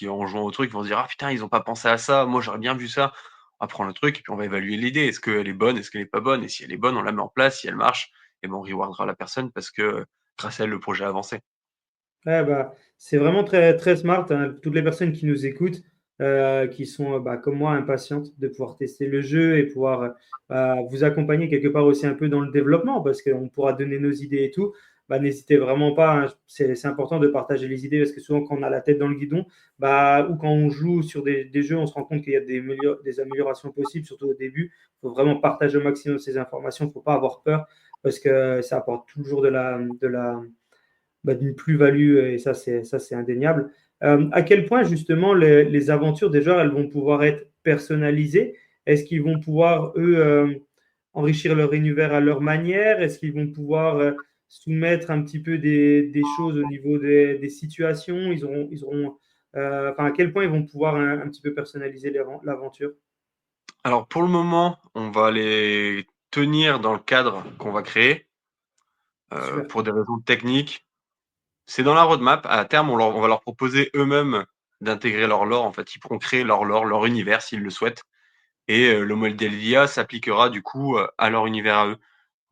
Speaker 2: en jouant au truc vont se dire: «Ah putain, ils ont pas pensé à ça, moi j'aurais bien vu ça». On va prendre le truc et puis on va évaluer l'idée. Est-ce qu'elle est bonne? Est-ce qu'elle est pas bonne? Et si elle est bonne, on la met en place. Si elle marche et ben, on rewardera la personne parce que, grâce à elle, le projet a avancé.
Speaker 1: Ouais, bah, c'est vraiment très, très smart, hein. Toutes les personnes qui nous écoutent, qui sont, comme moi, impatientes de pouvoir tester le jeu et pouvoir, vous accompagner quelque part aussi un peu dans le développement parce qu'on pourra donner nos idées et tout. Bah, n'hésitez vraiment pas, hein. C'est important de partager les idées parce que souvent, quand on a la tête dans le guidon, ou quand on joue sur des jeux, on se rend compte qu'il y a des améliorations possibles, surtout au début. Il faut vraiment partager au maximum ces informations. Il ne faut pas avoir peur parce que ça apporte toujours d'une plus-value et ça, c'est indéniable. À quel point, justement, les aventures, déjà, elles vont pouvoir être personnalisées? Est-ce qu'ils vont pouvoir, eux, enrichir leur univers à leur manière? Est-ce qu'ils vont pouvoir soumettre un petit peu des choses au niveau des situations? Enfin, à quel point ils vont pouvoir un petit peu personnaliser l'aventure?
Speaker 2: Alors pour le moment, on va les tenir dans le cadre qu'on va créer,
Speaker 1: Super.
Speaker 2: pour des raisons techniques. C'est dans la roadmap. À terme, on va leur proposer eux-mêmes d'intégrer leur lore. En fait, ils pourront créer leur lore, leur univers s'ils le souhaitent. Et le modèle d'IA s'appliquera du coup à leur univers à eux.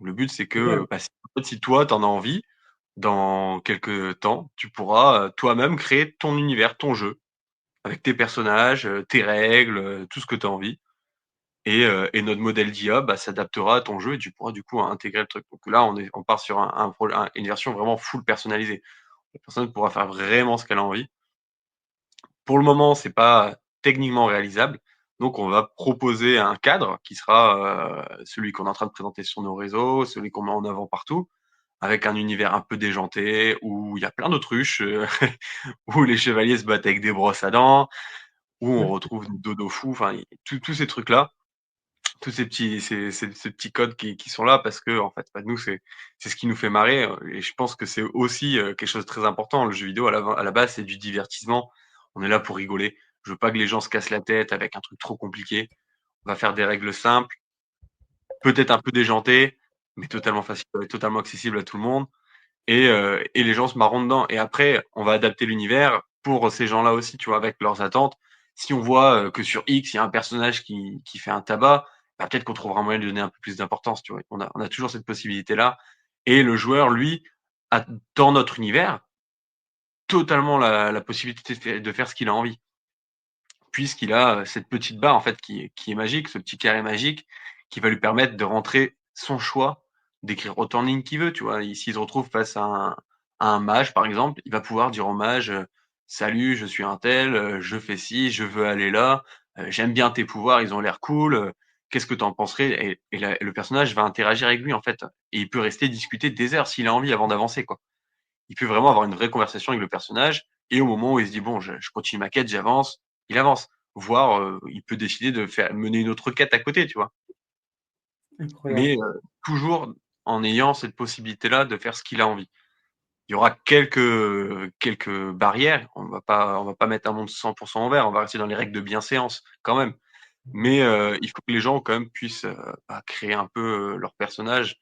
Speaker 2: Le but, c'est que
Speaker 1: Génial.
Speaker 2: bah, si toi, tu en as envie, dans quelques temps, tu pourras toi-même créer ton univers, ton jeu, avec tes personnages, tes règles, tout ce que tu as envie. Et notre modèle d'IA bah, s'adaptera à ton jeu et tu pourras du coup intégrer le truc. Donc là, on part sur une version vraiment full personnalisée. La personne pourra faire vraiment ce qu'elle a envie. Pour le moment, c'est pas techniquement réalisable. Donc, on va proposer un cadre qui sera celui qu'on est en train de présenter sur nos réseaux, celui qu'on met en avant partout, avec un univers un peu déjanté, où il y a plein d'autruches, où les chevaliers se battent avec des brosses à dents, où on
Speaker 1: Ouais.
Speaker 2: retrouve des dodos fous, enfin, tous ces trucs-là, tous ces petits codes qui sont là parce que en fait, bah, nous, c'est ce qui nous fait marrer, et je pense que c'est aussi, quelque chose de très important. Le jeu vidéo à la base, c'est du divertissement. On est là pour rigoler. Je veux pas que les gens se cassent la tête avec un truc trop compliqué. On va faire des règles simples, peut-être un peu déjantées, mais totalement facile, totalement accessibles à tout le monde et les gens se marront dedans et après, on va adapter l'univers pour ces gens-là aussi, tu vois? Avec leurs attentes. Si on voit, que sur X, il y a un personnage qui fait un tabac, bah, peut-être qu'on trouvera un moyen de lui donner un peu plus d'importance, tu vois? On a toujours cette possibilité-là et le joueur, lui, a dans notre univers, totalement la possibilité de faire ce qu'il a envie. Puisqu'il a, cette petite barre en fait qui est magique, ce petit carré magique qui va lui permettre de rentrer son choix, d'écrire autant de lignes qu'il veut, tu vois? Et s'il se retrouve face à un mage par exemple, il va pouvoir dire au mage, «Salut, je suis un tel, je fais ci, je veux aller là, j'aime bien tes pouvoirs, ils ont l'air cool, qu'est-ce que tu en penserais?» Et le personnage va interagir avec lui en fait et il peut rester discuter des heures s'il a envie avant d'avancer, quoi. Il peut vraiment avoir une vraie conversation avec le personnage et au moment où il se dit: «Bon, je continue ma quête, j'avance», il avance. Voire, il peut décider de faire mener une autre quête à côté, tu vois?
Speaker 1: Incroyable.
Speaker 2: Mais, toujours en ayant cette possibilité-là de faire ce qu'il a envie. Il y aura quelques barrières, on va pas mettre un monde 100 en vert, on va rester dans les règles de bienséance quand même. Mais, il faut que les gens quand même puissent, bah, créer un peu, leur personnage,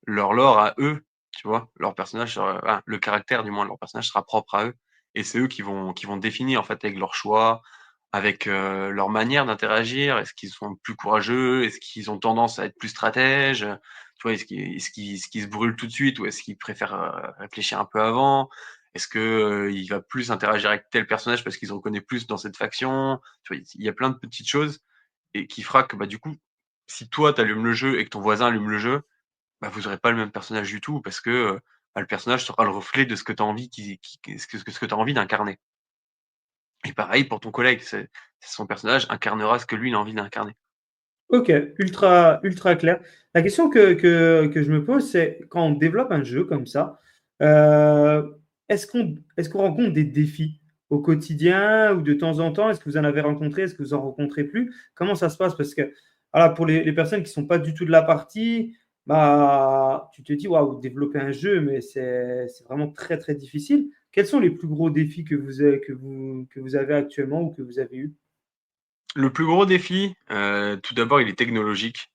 Speaker 2: leur lore à eux, tu vois? Leur personnage sera le caractère du moins de leur personnage sera propre à eux et c'est eux qui vont définir en fait avec leurs choix, avec, leur manière d'interagir. Est-ce qu'ils sont plus courageux? Est-ce qu'ils ont tendance à être plus stratèges? Tu vois? Est-ce qu'ils se brûlent tout de suite ou est-ce qu'ils préfèrent, réfléchir un peu avant? Est-ce que, il va plus interagir avec tel personnage parce qu'ils en connaissent plus dans cette faction? Tu vois? Il y a plein de petites choses et qui fera que, bah, du coup, si toi tu allumes le jeu et que ton voisin allume le jeu, bah, vous aurez pas le même personnage du tout parce que, bah, le personnage sera le reflet de ce que tu as envie ce que tu as envie d'incarner et pareil pour ton collègue, son personnage incarnera ce que lui il a envie d'incarner.
Speaker 1: OK, ultra ultra clair. La question que je me pose, c'est quand on développe un jeu comme ça, est-ce qu'on rencontre des défis au quotidien ou de temps en temps? Est-ce que vous en avez rencontré? Est-ce que vous en rencontrez plus? Comment ça se passe? Parce que, voilà, pour les personnes qui sont pas du tout de la partie, bah, tu te dis: «Waouh, développer un jeu, mais c'est vraiment très, très difficile». Quels sont les plus gros défis que vous avez actuellement ou que vous avez eus?
Speaker 2: Le plus gros défi, tout d'abord, il est technologique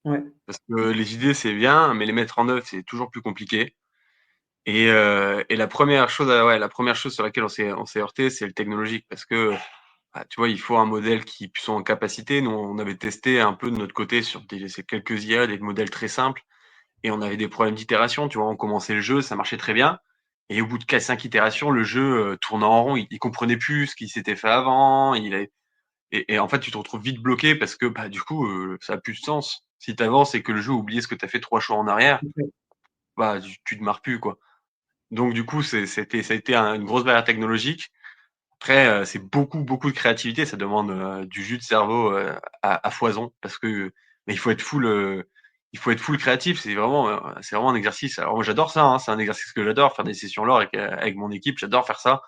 Speaker 1: Ouais,
Speaker 2: parce que les idées, c'est bien, mais les mettre en œuvre, c'est toujours plus compliqué et la première chose sur laquelle on s'est heurté, c'est le technologique parce que, bah, tu vois, il faut un modèle qui soit en capacité. Nous, on avait testé un peu de notre côté sur ces quelques IA, des modèles très simples et on avait des problèmes d'itération, tu vois? On commençait le jeu, ça marchait très bien et au bout de 4-5 itérations, le jeu, tournait en rond. Il comprenait plus ce qui s'était fait avant, il avait et en fait, tu te retrouves vite bloqué parce que, bah, du coup, ça a plus de sens. Si tu avances et que le jeu a oublié ce que tu as fait 3 choix en arrière,
Speaker 1: OK.
Speaker 2: bah, tu te marres plus, quoi. Donc du coup, ça a été une grosse barrière technologique. Après, c'est beaucoup, beaucoup de créativité. Ça demande, du jus de cerveau, à foison parce que mais il faut être full créatif. C'est vraiment un exercice. Alors moi, j'adore ça, hein, c'est un exercice que j'adore, faire des sessions lore avec mon équipe, j'adore faire ça.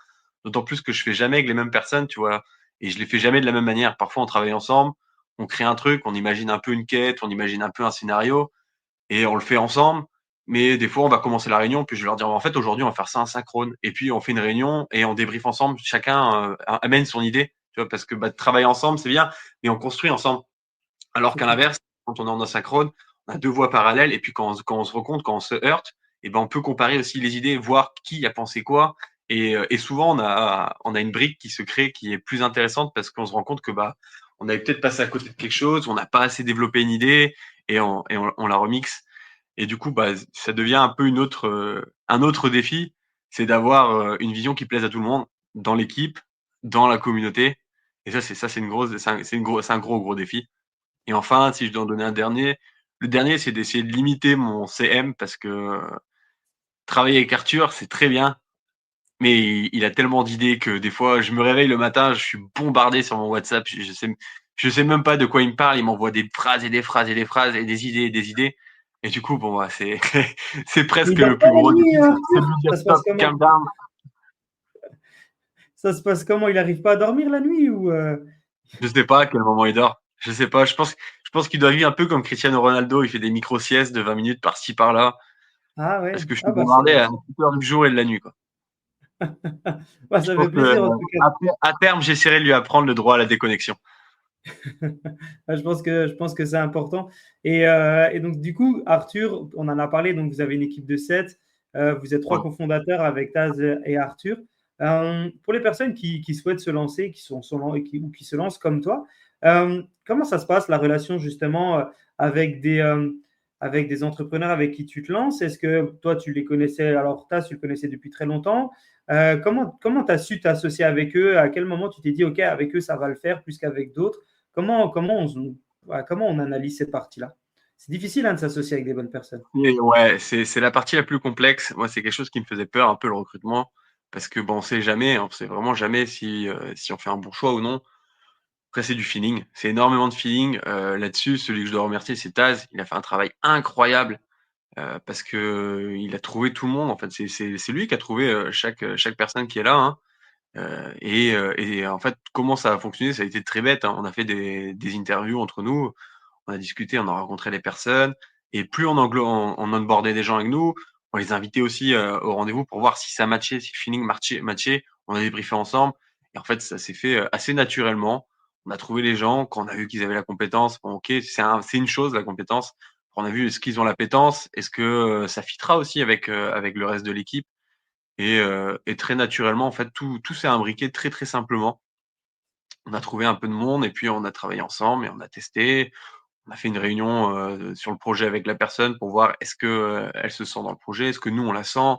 Speaker 2: D'autant plus que je fais jamais avec les mêmes personnes, tu vois? Et je les fais jamais de la même manière. Parfois, on travaille ensemble, on crée un truc, on imagine un peu une quête, on imagine un peu un scénario et on le fait ensemble. Mais des fois, on va commencer la réunion, puis je vais leur dire: «En fait, aujourd'hui, on va faire ça asynchrone» et puis on fait une réunion et on débriefe ensemble. Chacun, amène son idée, tu vois? Parce que, bah, travailler ensemble, c'est bien, mais on construit ensemble. Alors
Speaker 1: C'est
Speaker 2: qu'à
Speaker 1: clair.
Speaker 2: l'inverse, quand on est en asynchrone, on a 2 voies parallèles et puis quand on se rencontre, quand on se heurte et ben, on peut comparer aussi les idées, voir qui a pensé quoi Et souvent, on a une brique qui se crée qui est plus intéressante parce qu'on se rend compte que on avait peut-être passé à côté de quelque chose, on n'a pas assez développé une idée et on la remixe. Et du coup, ça devient un peu un autre défi, c'est d'avoir une vision qui plaise à tout le monde dans l'équipe, dans la communauté. Et c'est une grosse, c'est un gros défi. Et enfin, si je dois en donner un dernier, le dernier, c'est d'essayer de limiter mon CM parce que travailler avec Arthur, c'est très bien, mais il a tellement d'idées que des fois, je me réveille le matin, je suis bombardé sur mon WhatsApp, je sais même pas de quoi il me parle, il m'envoie des phrases et des phrases et des phrases et des idées et des idées. Et du coup, bon, c'est c'est
Speaker 1: Il
Speaker 2: presque
Speaker 1: dort
Speaker 2: le
Speaker 1: pas
Speaker 2: plus
Speaker 1: la
Speaker 2: gros
Speaker 1: nuit,
Speaker 2: défi, c'est de
Speaker 1: Arthur?
Speaker 2: lui dire
Speaker 1: Ça se passe
Speaker 2: stop,
Speaker 1: comment?
Speaker 2: calm down.
Speaker 1: Ça se passe comment? Il arrive pas à dormir la nuit ou
Speaker 2: Je sais pas à quel moment il dort. Je sais pas. Je pense qu'il doit vivre un peu comme Cristiano Ronaldo. Il fait des micro-siestes de 20 minutes par-ci par-là.
Speaker 1: Ah
Speaker 2: Parce
Speaker 1: ouais.
Speaker 2: que je suis
Speaker 1: Ah bah
Speaker 2: bombardé
Speaker 1: c'est
Speaker 2: à toute heure du jour et de la nuit, quoi.
Speaker 1: bah,
Speaker 2: Je
Speaker 1: ça
Speaker 2: pense
Speaker 1: fait
Speaker 2: que
Speaker 1: plaisir en tout cas.
Speaker 2: à terme, j'essaierai de lui apprendre le droit à la déconnexion.
Speaker 1: Ah, je pense que c'est important. Et donc, du coup, Arthur, on en a parlé, donc vous avez une équipe de 7, vous êtes trois
Speaker 2: Ouais.
Speaker 1: cofondateurs avec Taz et Arthur. Pour les personnes qui souhaitent se lancer, ou qui se lancent comme toi, comment ça se passe la relation justement avec des entrepreneurs avec qui tu te lances? Est-ce que toi, tu les connaissais, alors Taz, tu le connaissais depuis très longtemps? Comment tu as su t'associer avec eux? À quel moment tu t'es dit, OK, avec eux, ça va le faire plus qu'avec d'autres? Comment on analyse cette partie-là? C'est difficile hein, de s'associer avec des bonnes personnes.
Speaker 2: Et ouais, c'est la partie la plus complexe. Moi, c'est quelque chose qui me faisait peur un peu le recrutement parce que bon, on sait vraiment jamais si on fait un bon choix ou non. Après, c'est du feeling. C'est énormément de feeling. Là-dessus, celui que je dois remercier, c'est Taz. Il a fait un travail incroyable parce que il a trouvé tout le monde. En fait, c'est lui qui a trouvé chaque personne qui est là. Hein. Et en fait, comment ça a fonctionné? Ça a été très bête. Hein. On a fait des interviews entre nous. On a discuté, on a rencontré les personnes. Et plus on onboardait des gens avec nous, on les invitait aussi au rendez-vous pour voir si ça matchait, si le feeling matchait. On a débriefé ensemble. Et en fait, ça s'est fait assez naturellement. On a trouvé les gens, quand on a vu qu'ils avaient la compétence, bon, ok, c'est une chose, la compétence. On a vu est-ce qu'ils ont l'appétence, est-ce que ça fitera aussi avec le reste de l'équipe. Et très naturellement, en fait, tout s'est imbriqué très, très simplement. On a trouvé un peu de monde et puis on a travaillé ensemble et on a testé. On a fait une réunion sur le projet avec la personne pour voir est-ce que elle se sent dans le projet, est-ce que nous on la sent,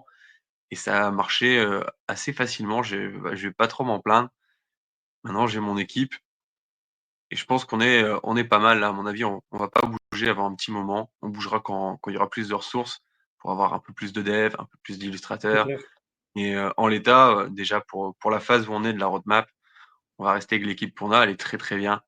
Speaker 2: et ça a marché assez facilement. Je vais pas trop m'en plaindre. Maintenant, j'ai mon équipe et je pense qu'on est pas mal là. À mon avis, on va pas bouger avant un petit moment. On bougera quand il y aura plus de ressources pour avoir un peu plus de devs, un peu plus
Speaker 1: C'est
Speaker 2: d'illustrateurs.
Speaker 1: clair.
Speaker 2: Et en l'état, déjà pour la phase où on est de la roadmap, on va rester avec l'équipe qu'on a. Elle est très très bien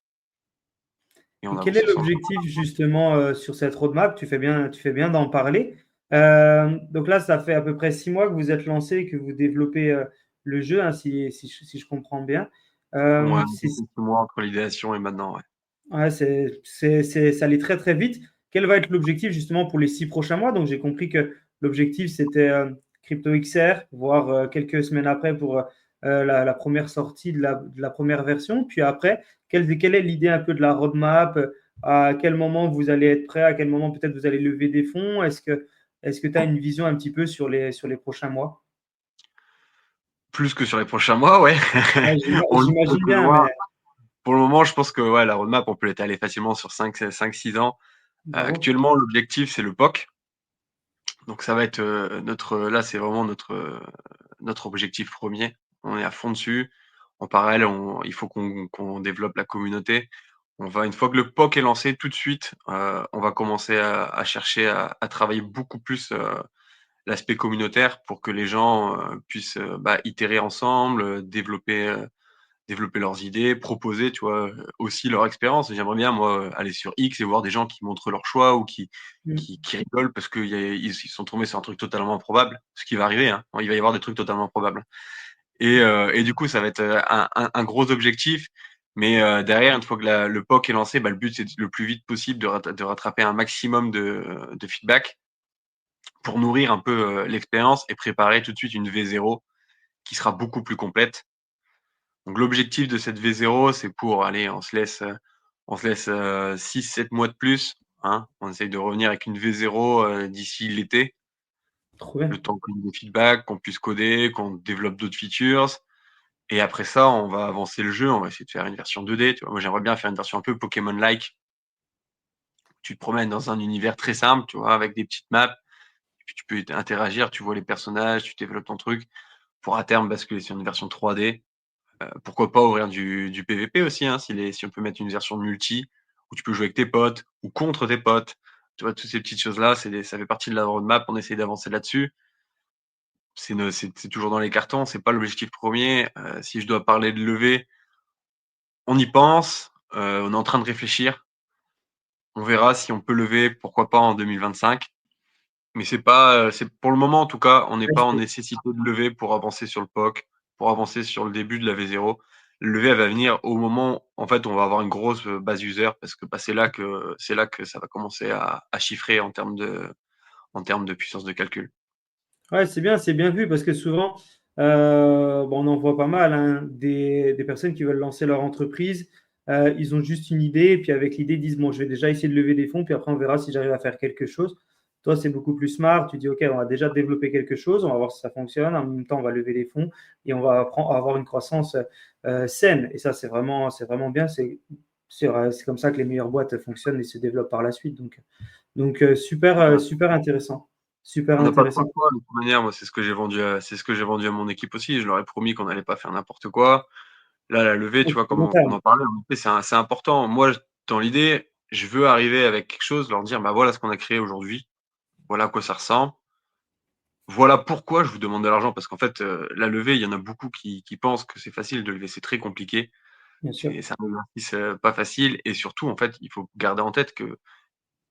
Speaker 2: et on
Speaker 1: Et quel
Speaker 2: avance
Speaker 1: est
Speaker 2: ensemble.
Speaker 1: l'objectif justement sur cette roadmap? Tu fais bien d'en parler. Donc là, ça fait à peu près 6 mois que vous êtes lancé et que vous développez le jeu, hein, si je comprends bien.
Speaker 2: Ouais,
Speaker 1: Euh,
Speaker 2: un peu
Speaker 1: c'est-
Speaker 2: plus de mois entre l'idéation et maintenant, ouais.
Speaker 1: Ouais, ça allait très très vite. Quel va être l'objectif justement pour les 6 prochains mois? Donc j'ai compris que l'objectif c'était Crypto XR, voire quelques semaines après pour la première sortie de la première version. Puis après, quelle est l'idée un peu de la roadmap? À quel moment vous allez être prêt? À quel moment peut-être vous allez lever des fonds? Est-ce que tu as une vision un petit peu sur les prochains mois?
Speaker 2: Plus que sur les prochains mois, ouais.
Speaker 1: Ouais,
Speaker 2: On le voit
Speaker 1: j'imagine
Speaker 2: plus
Speaker 1: bien,
Speaker 2: loin.
Speaker 1: mais
Speaker 2: Pour le moment, je pense que ouais, la roadmap, on peut l'étaler facilement sur 5-6 ans.
Speaker 1: bravo.
Speaker 2: Actuellement, l'objectif, c'est le POC. Donc ça va être là, c'est vraiment notre objectif premier. On est à fond dessus. En parallèle, il faut qu'on développe la communauté. Une fois que le POC est lancé, tout de suite, on va commencer à chercher à travailler beaucoup plus l'aspect communautaire pour que les gens puissent itérer ensemble, développer leurs idées, proposer, tu vois, aussi leur expérience. J'aimerais bien, moi, aller sur X et voir des gens qui montrent leur choix ou qui,
Speaker 1: Mm.
Speaker 2: qui, qui rigolent parce qu'ils sont tombés sur un truc totalement improbable, ce qui va arriver, hein. Il va y avoir des trucs totalement improbables. Et du coup, ça va être un gros objectif. Mais derrière, une fois que le POC est lancé, le but, c'est le plus vite possible de rattraper un maximum de feedback pour nourrir un peu l'expérience et préparer tout de suite une V0 qui sera beaucoup plus complète. Donc l'objectif de cette V0, c'est pour aller, on se laisse 6-7 mois de plus. Hein. On essaye de revenir avec une V0 d'ici l'été.
Speaker 1: Trop bien.
Speaker 2: le temps qu'on ait des feedbacks, qu'on puisse coder, qu'on développe d'autres features. Et après ça, on va avancer le jeu, on va essayer de faire une version 2D. Tu vois. Moi, j'aimerais bien faire une version un peu Pokémon-like. Tu te promènes dans un univers très simple, tu vois, avec des petites maps. Et puis tu peux interagir, tu vois les personnages, tu développes ton truc pour à terme basculer sur une version 3D. Pourquoi pas ouvrir du PVP aussi, hein, si on peut mettre une version de multi où tu peux jouer avec tes potes ou contre tes potes. Tu vois, toutes ces petites choses-là, ça fait partie de la roadmap, on essaie d'avancer là-dessus. C'est toujours dans les cartons, c'est pas l'objectif premier. Si je dois parler de lever, on y pense, on est en train de réfléchir. On verra si on peut lever, pourquoi pas en 2025. Mais c'est pas, c'est pour le moment en tout cas, on n'est pas en nécessité de lever pour avancer sur le POC, pour avancer sur le début de la V0. Le lever, elle va venir au moment, en fait, on va avoir une grosse base user parce que bah, c'est là que ça va commencer à chiffrer en termes de puissance de calcul.
Speaker 1: Ouais, c'est bien vu parce que souvent, bon, on en voit pas mal, hein, des personnes qui veulent lancer leur entreprise. Ils ont juste une idée, et puis avec l'idée, ils disent, bon, je vais déjà essayer de lever des fonds, puis après, on verra si j'arrive à faire quelque chose. Toi, c'est beaucoup plus smart. Tu dis, OK, on va déjà développer quelque chose, on va voir si ça fonctionne. En même temps, on va lever des fonds et on va avoir une croissance saine. Et ça, c'est vraiment bien. C'est comme ça que les meilleures boîtes fonctionnent et se développent par la suite. Donc, super intéressant. Super
Speaker 2: On n'a pas trop
Speaker 1: intéressant.
Speaker 2: le choix, de toute manière. Moi, c'est ce que j'ai vendu à mon équipe aussi. Je leur ai promis qu'on n'allait pas faire n'importe quoi. Là, la levée, tu vois, comme
Speaker 1: Long
Speaker 2: on
Speaker 1: terme.
Speaker 2: en parlait, en effet, c'est important. Moi, dans l'idée, je veux arriver avec quelque chose, leur dire, bah voilà ce qu'on a créé aujourd'hui, voilà à quoi ça ressemble, voilà pourquoi je vous demande de l'argent, parce qu'en fait, la levée, il y en a beaucoup qui pensent que c'est facile de lever, c'est très compliqué,
Speaker 1: Bien sûr.
Speaker 2: c'est un exercice pas facile, et surtout, en fait, il faut garder en tête que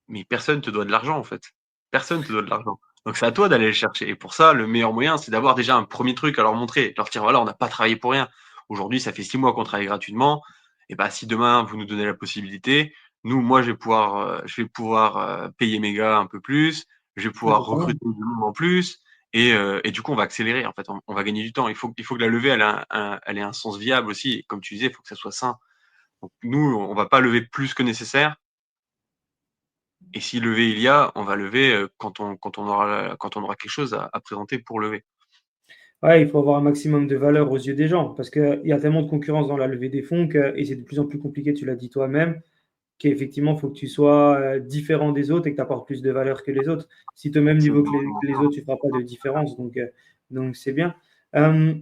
Speaker 2: mais personne te doit de l'argent, en fait. Personne te doit de l'argent. Donc c'est à toi d'aller le chercher. Et pour ça, le meilleur moyen, c'est d'avoir déjà un premier truc à leur montrer, leur dire voilà, on n'a pas travaillé pour rien. Aujourd'hui, ça fait 6 mois qu'on travaille gratuitement. Et bah, si demain vous nous donnez la possibilité, moi, je vais pouvoir payer mes gars un peu plus, je vais
Speaker 1: Ouais,
Speaker 2: pouvoir
Speaker 1: c'est pas mal.
Speaker 2: recruter du monde en plus, et du coup, on va accélérer. En fait, on va gagner du temps. Il faut que la levée, elle ait un sens viable aussi. Et comme tu disais, il faut que ça soit sain. Donc nous, on va pas lever plus que nécessaire. Et si lever il y a, on va lever quand on aura quelque chose à présenter pour lever.
Speaker 1: Ouais, il faut avoir un maximum de valeur aux yeux des gens parce qu'il y a tellement de concurrence dans la levée des fonds et c'est de plus en plus compliqué, tu l'as dit toi-même, qu'effectivement, il faut que tu sois différent des autres et que tu apportes plus de valeur que les autres. Si tu es au même
Speaker 2: C'est
Speaker 1: niveau que les autres, tu ne feras pas de différence. Donc c'est bien. Euh,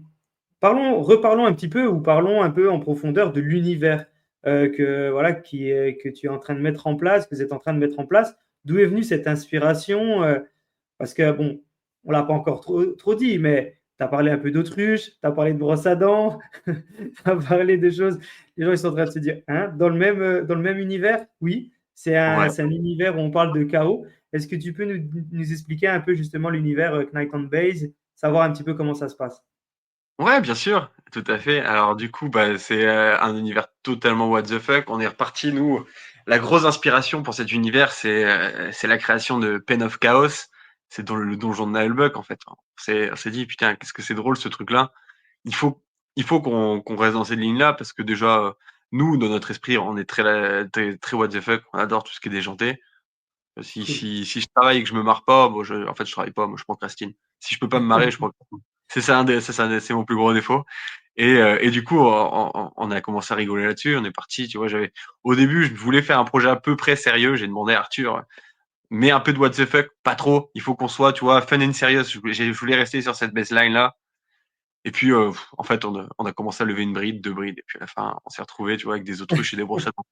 Speaker 1: reparlons un petit peu ou parlons un peu en profondeur de l'univers voilà, que tu es en train de mettre en place, que vous êtes en train de mettre en place. D'où est venue cette inspiration parce que, bon, on ne l'a pas encore trop dit, mais tu as parlé un peu d'autruche, tu as parlé de brosse à dents, tu as parlé de choses. Les gens ils sont en train de se dire, hein, dans le même univers, oui,
Speaker 2: Ouais.
Speaker 1: c'est un univers où on parle de chaos. Est-ce que tu peux nous expliquer un peu justement l'univers Knight on Base, savoir un petit peu comment ça se passe?
Speaker 2: Ouais, bien sûr, tout à fait. Alors du coup, bah, c'est un univers totalement what the fuck. On est reparti, nous. La grosse inspiration pour cet univers, c'est la création de Pen of Chaos. C'est dans le donjon de Nullbuck, en fait. On s'est dit, putain, qu'est-ce que c'est drôle ce truc-là. Il faut, il faut qu'on reste dans cette ligne-là parce que déjà, nous, dans notre esprit, on est très, très what the fuck. On adore tout ce qui est déjanté. Si,
Speaker 1: Cool.
Speaker 2: si, si je travaille et que je me marre pas, bon, en fait, je travaille pas, moi, je procrastine. Si je peux pas me marrer, je procrastine. C'est mon plus gros défaut. Et du coup, on a commencé à rigoler là-dessus. On est parti, tu vois. Au début, je voulais faire un projet à peu près sérieux. J'ai demandé à Arthur, mais un peu de what the fuck, pas trop. Il faut qu'on soit, tu vois, fun and serious. Je voulais rester sur cette baseline-là. Et puis, en fait, on a commencé à lever une bride, deux brides. Et puis à la fin, on s'est retrouvé, tu vois, avec des autruches et des brosses à dents.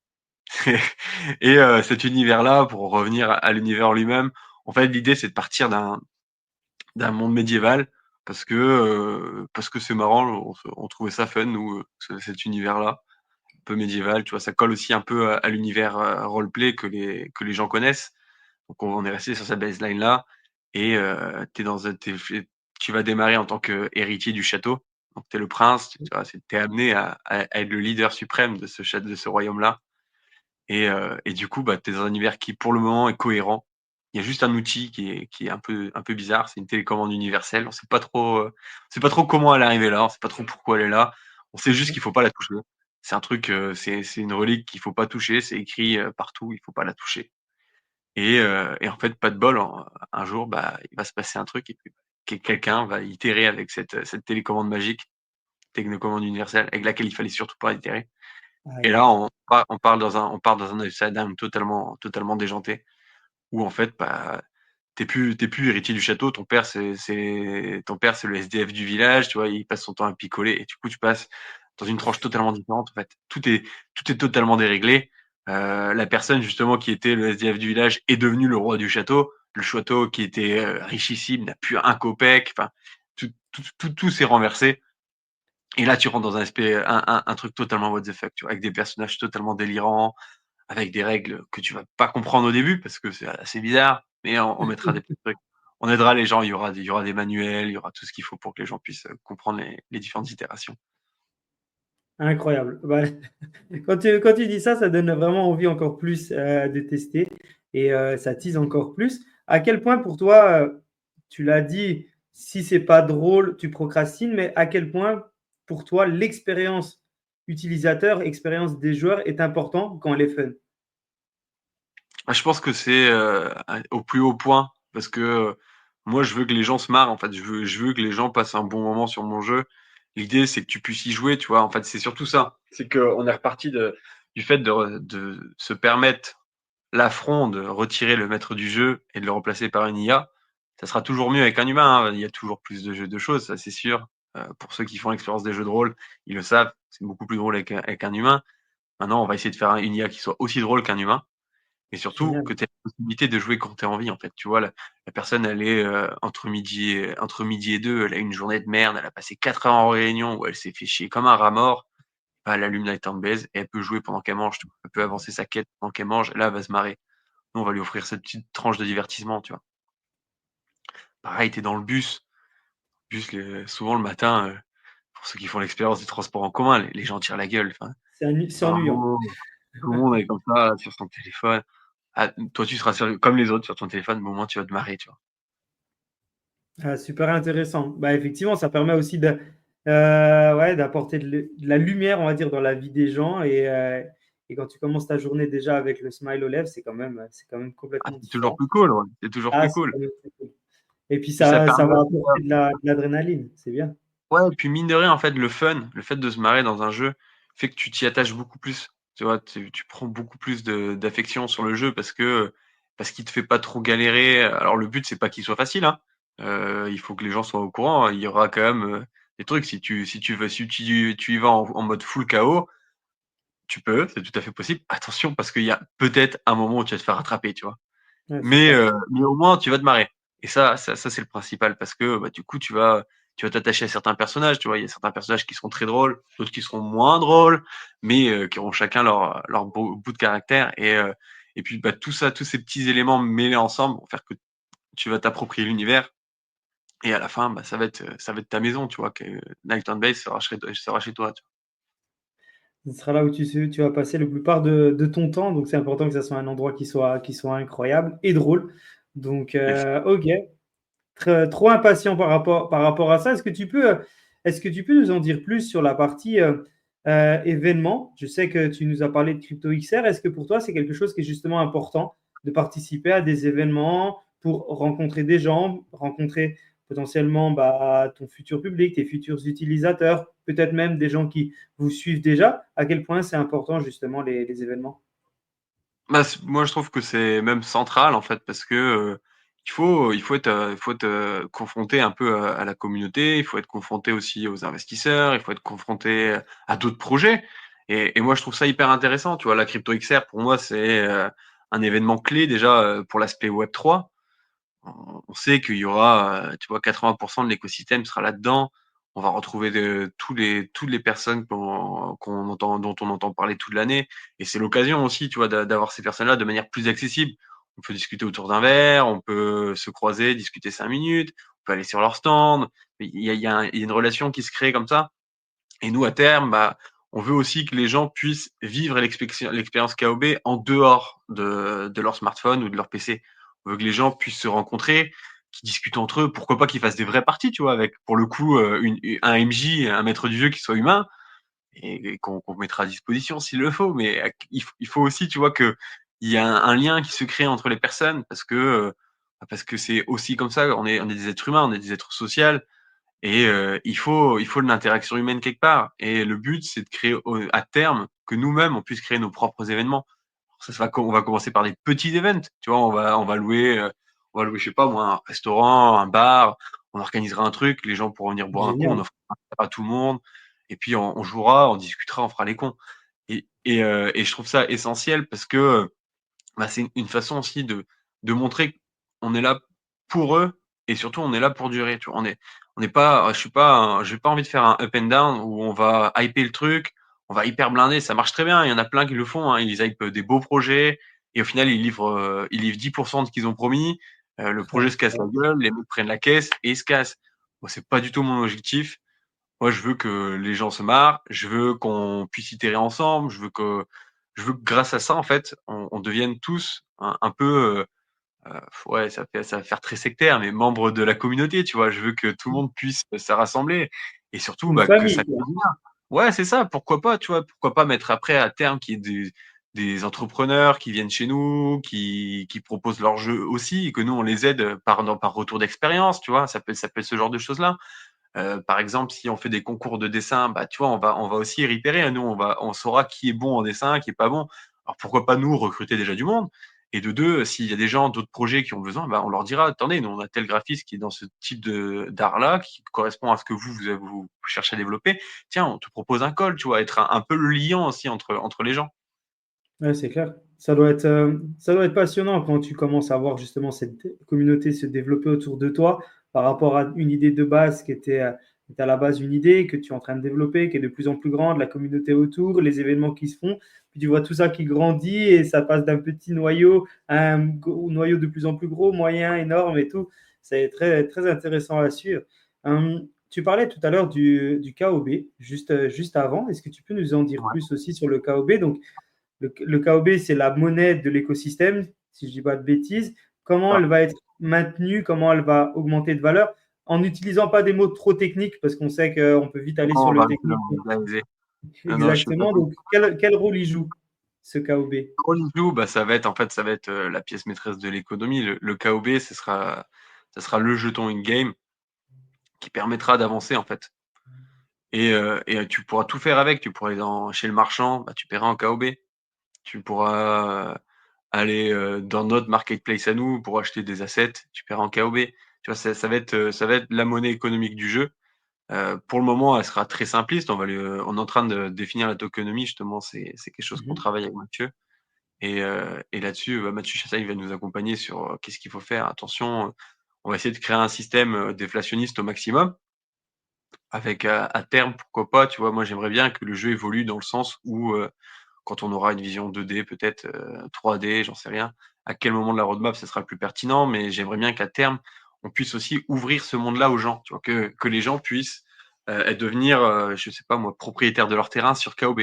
Speaker 2: Et cet univers-là, pour revenir à l'univers lui-même, en fait, l'idée, c'est de partir d'un monde médiéval parce que c'est marrant, on trouvait ça fun, nous, cet univers-là, un peu médiéval, tu vois, ça colle aussi un peu à l'univers roleplay que les gens connaissent. Donc on est resté sur cette baseline-là et tu vas démarrer en tant qu'héritier du château. Donc tu es le prince, tu vois, tu es amené à être le leader suprême de ce royaume-là. Et du coup, bah, tu es dans un univers qui, pour le moment, est cohérent. Il y a juste un outil qui est un peu bizarre, c'est une télécommande universelle. On sait pas trop comment elle est arrivée là, on sait pas trop pourquoi elle est là. On sait juste qu'il faut pas la toucher. C'est un truc, c'est une relique qu'il faut pas toucher, c'est écrit partout, il faut pas la toucher. Et en fait, pas de bol, un jour, il va se passer un truc et puis quelqu'un va itérer avec cette télécommande magique, technocommande universelle, avec laquelle il fallait surtout pas itérer. Et
Speaker 1: Aïe.
Speaker 2: là, on part dans un upside down totalement déjanté, où en fait, t'es plus héritier du château. Ton père, c'est le SDF du village, tu vois. Il passe son temps à picoler, et du coup, tu passes dans une tranche totalement différente. En fait, tout est totalement déréglé. La personne justement qui était le SDF du village est devenu le roi du château. Le château qui était richissime n'a plus un copec. Enfin, tout s'est renversé. Et là, tu rentres dans un truc totalement what the fuck, tu vois, avec des personnages totalement délirants, avec des règles que tu vas pas comprendre au début parce que c'est assez bizarre, mais on mettra des petits trucs. On aidera les gens, il y aura des manuels, il y aura tout ce qu'il faut pour que les gens puissent comprendre les différentes itérations.
Speaker 1: Incroyable. Bah, quand tu dis ça, ça donne vraiment envie encore plus de tester et ça tease encore plus. À quel point pour toi, tu l'as dit, si c'est pas drôle, tu procrastines, mais à quel point pour toi l'expérience utilisateur, expérience des joueurs est important quand elle est fun?
Speaker 2: Je pense que c'est au plus haut point parce que moi, je veux que les gens se marrent. En fait, je veux que les gens passent un bon moment sur mon jeu. L'idée, c'est que tu puisses y jouer, tu vois. En fait, c'est surtout ça. C'est qu'on est reparti du fait de se permettre l'affront de retirer le maître du jeu et de le remplacer par une IA. Ça sera toujours mieux avec un humain, hein. Il y a toujours plus de choses, ça c'est sûr. Pour ceux qui font l'expérience des jeux de rôle, ils le savent, c'est beaucoup plus drôle avec un humain. Maintenant, on va essayer de faire une IA qui soit aussi drôle qu'un humain, et surtout
Speaker 1: Génial.
Speaker 2: que tu aies la possibilité de jouer quand tu as envie, en fait. Tu vois, la personne, elle est entre midi et deux, elle a une journée de merde, elle a passé 4 heures en réunion où elle s'est fait chier comme un rat mort. Elle allume Night and Base et elle peut jouer pendant qu'elle mange, tu vois. Elle peut avancer sa quête pendant qu'elle mange, et là, elle va se marrer. Nous, on va lui offrir cette petite tranche de divertissement, tu vois. Pareil, tu es dans le bus. Souvent le matin, pour ceux qui font l'expérience des transports en commun, les gens tirent la gueule. Enfin,
Speaker 1: C'est ennuyant.
Speaker 2: bravo, tout le monde est comme ça, sur son téléphone. Ah, toi, tu seras comme les autres sur ton téléphone, mais au moins tu vas te marrer, tu vois.
Speaker 1: Ah, super intéressant. Bah, effectivement, ça permet aussi ouais, d'apporter de la lumière, on va dire, dans la vie des gens. Et quand tu commences ta journée déjà avec le smile aux lèvres, c'est quand même
Speaker 2: Ah,
Speaker 1: complètement
Speaker 2: c'est toujours
Speaker 1: différent.
Speaker 2: plus cool, ouais, c'est toujours
Speaker 1: Ah,
Speaker 2: plus
Speaker 1: c'est
Speaker 2: cool.
Speaker 1: quand même très cool. Et puis
Speaker 2: Puis ça
Speaker 1: ça
Speaker 2: permet
Speaker 1: va
Speaker 2: aussi,
Speaker 1: apporter de l'adrénaline. C'est bien.
Speaker 2: ouais, et puis mine de rien, en fait, le fait de se marrer dans un jeu fait que tu t'y attaches beaucoup plus. Tu vois, tu prends beaucoup plus d'affection sur le jeu parce qu'il te fait pas trop galérer. Alors le but, c'est pas qu'il soit facile, hein. Il faut que les gens soient au courant, hein. Il y aura quand même des trucs. Si tu y vas en mode full KO, tu peux, c'est tout à fait possible. Attention, parce qu'il y a peut-être un moment où tu vas te faire rattraper, tu vois.
Speaker 1: Ouais, c'est
Speaker 2: Mais,
Speaker 1: ça.
Speaker 2: mais au moins, tu vas te marrer. Et ça c'est le principal parce que du coup, tu vas t'attacher à certains personnages. Tu vois, il y a certains personnages qui seront très drôles, d'autres qui seront moins drôles, mais qui auront chacun leur bout de caractère. Et puis, tout ça, tous ces petits éléments mêlés ensemble vont faire que tu vas t'approprier l'univers. Et à la fin, ça va être ta maison, tu vois, que Night on Base sera chez toi. Tu
Speaker 1: Ce sera là où tu vas passer la plupart de ton temps. Donc, c'est important que ça soit un endroit qui soit incroyable et drôle. Donc,
Speaker 2: vois.
Speaker 1: ok. Trop impatient par rapport à ça. Est-ce que tu peux nous en dire plus sur la partie événement? Je sais que tu nous as parlé de Crypto XR. Est-ce que pour toi, c'est quelque chose qui est justement important de participer à des événements pour rencontrer des gens, rencontrer potentiellement bah, ton futur public, tes futurs utilisateurs, peut-être même des gens qui vous suivent déjà? À quel point c'est important justement les événements?
Speaker 2: Moi, je trouve que c'est même central en fait parce que il faut être confronté un peu à la communauté, il faut être confronté aussi aux investisseurs, il faut être confronté à d'autres projets. Et moi, je trouve ça hyper intéressant. Tu vois, la crypto XR pour moi, c'est un événement clé déjà pour l'aspect Web 3. On sait qu'il y aura, tu vois, 80% de l'écosystème sera là-dedans. On va retrouver toutes les personnes dont on entend parler toute l'année. Et c'est l'occasion aussi, tu vois, d'avoir ces personnes-là de manière plus accessible. On peut discuter autour d'un verre, on peut se croiser, discuter 5 minutes, on peut aller sur leur stand. Il y a une relation qui se crée comme ça. Et nous, à terme, on veut aussi que les gens puissent vivre l'expérience KOB en dehors de leur smartphone ou de leur PC. On veut que les gens puissent se rencontrer, qu'ils discutent entre eux. Pourquoi pas qu'ils fassent des vraies parties, tu vois, avec, pour le coup, un MJ, un maître du jeu qui soit humain et qu'on mettra à disposition s'il le faut. Mais il faut aussi, tu vois, que il y a un lien qui se crée entre les personnes parce que c'est aussi comme ça, on est des êtres humains, on est des êtres sociaux et il faut de l'interaction humaine quelque part et le but, c'est de créer à terme que nous-mêmes, on puisse créer nos propres événements. On va commencer par des petits events, tu vois? On va louer, je sais pas moi, un restaurant, un bar, on organisera un truc, les gens pourront venir boire un coup, on
Speaker 1: Génial.
Speaker 2: offrira à tout le monde et puis on jouera, on discutera, on fera les cons et je trouve ça essentiel parce que, bah, c'est une façon aussi de montrer qu'on est là pour eux et surtout on est là pour durer, tu vois? On n'est pas je suis pas j'ai pas envie de faire un up and down où on va hyper le truc, on va hyper blinder, ça marche très bien, il y en a plein qui le font, hein, ils hypent des beaux projets et au final ils livrent 10 de ce qu'ils ont promis, le projet se casse la gueule, les mecs prennent la caisse et ils se cassent. Moi, c'est pas du tout mon objectif. Moi, je veux que les gens se marrent, je veux qu'on puisse itérer ensemble, je veux que grâce à ça, en fait, on devienne tous un peu, ouais, ça va faire très sectaire, mais membres de la communauté, tu vois? Je veux que tout le monde puisse se rassembler et surtout,
Speaker 1: Une
Speaker 2: bah, que
Speaker 1: famille,
Speaker 2: ça
Speaker 1: quoi.
Speaker 2: continue. Ouais, c'est ça, pourquoi pas, tu vois? Pourquoi pas mettre après à terme qu'il y ait des entrepreneurs qui viennent chez nous, qui proposent leurs jeux aussi et que nous on les aide, par retour d'expérience, tu vois? Ça peut être ce genre de choses-là. Par exemple, si on fait des concours de dessin, bah, tu vois, on va aussi repérer, hein. Nous, on saura qui est bon en dessin, qui est pas bon. Alors pourquoi pas nous recruter déjà du monde? Et de 2, s'il y a des gens, d'autres projets qui ont besoin, bah, on leur dira: «Attendez, nous on a tel graphiste qui est dans ce type de d'art-là, qui correspond à ce que vous cherchez à développer. Tiens, on te propose un call», tu vois? Être un peu le liant aussi entre les gens.
Speaker 1: Ouais, c'est clair. Ça doit être passionnant quand tu commences à voir justement cette communauté se développer autour de toi par rapport à une idée de base qui était à la base une idée que tu es en train de développer, qui est de plus en plus grande, la communauté autour, les événements qui se font. Puis tu vois tout ça qui grandit et ça passe d'un petit noyau à un noyau de plus en plus gros, moyen, énorme et tout. C'est très, très intéressant à suivre. Tu parlais tout à l'heure du KOB, juste avant. Est-ce que tu peux nous en dire
Speaker 2: Ouais,
Speaker 1: plus aussi sur le KOB? Donc, le KOB, c'est la monnaie de l'écosystème, si je ne dis pas de bêtises. Comment
Speaker 2: ça.
Speaker 1: elle va être maintenue, comment elle va augmenter de valeur, en n'utilisant pas des mots trop techniques, parce qu'on sait qu'on peut vite aller sur
Speaker 2: On
Speaker 1: le
Speaker 2: va
Speaker 1: technique.
Speaker 2: vulgariser. Non, non, je suis pas.
Speaker 1: Exactement. Donc, quel rôle il joue, ce KOB?
Speaker 2: Nous, bah, ça va être en fait, ça va être, la pièce maîtresse de l'économie. Le KOB, ça sera le jeton in-game qui permettra d'avancer, en fait et tu pourras tout faire avec. Tu pourras aller chez le marchand, bah, tu paieras en KOB. Tu pourras, aller, dans notre marketplace à nous pour acheter des assets, tu paieras en KOB. Tu vois? Ça va être la monnaie économique du jeu. Pour le moment, elle sera très simpliste. On est en train de définir la tokenomie justement, c'est quelque chose qu'on
Speaker 1: Mhm.
Speaker 2: travaille avec Mathieu. Et là-dessus, bah, Mathieu Chassagne va nous accompagner sur, qu'est-ce qu'il faut faire. Attention, on va essayer de créer un système, déflationniste au maximum avec à terme, pourquoi pas, tu vois? Moi, j'aimerais bien que le jeu évolue dans le sens où, quand on aura une vision 2D peut-être, 3D, j'en sais rien, à quel moment de la roadmap ça sera le plus pertinent, mais j'aimerais bien qu'à terme, on puisse aussi ouvrir ce monde-là aux gens, tu vois? Que les gens puissent, devenir, je sais pas moi, propriétaires de leur terrain sur KOB.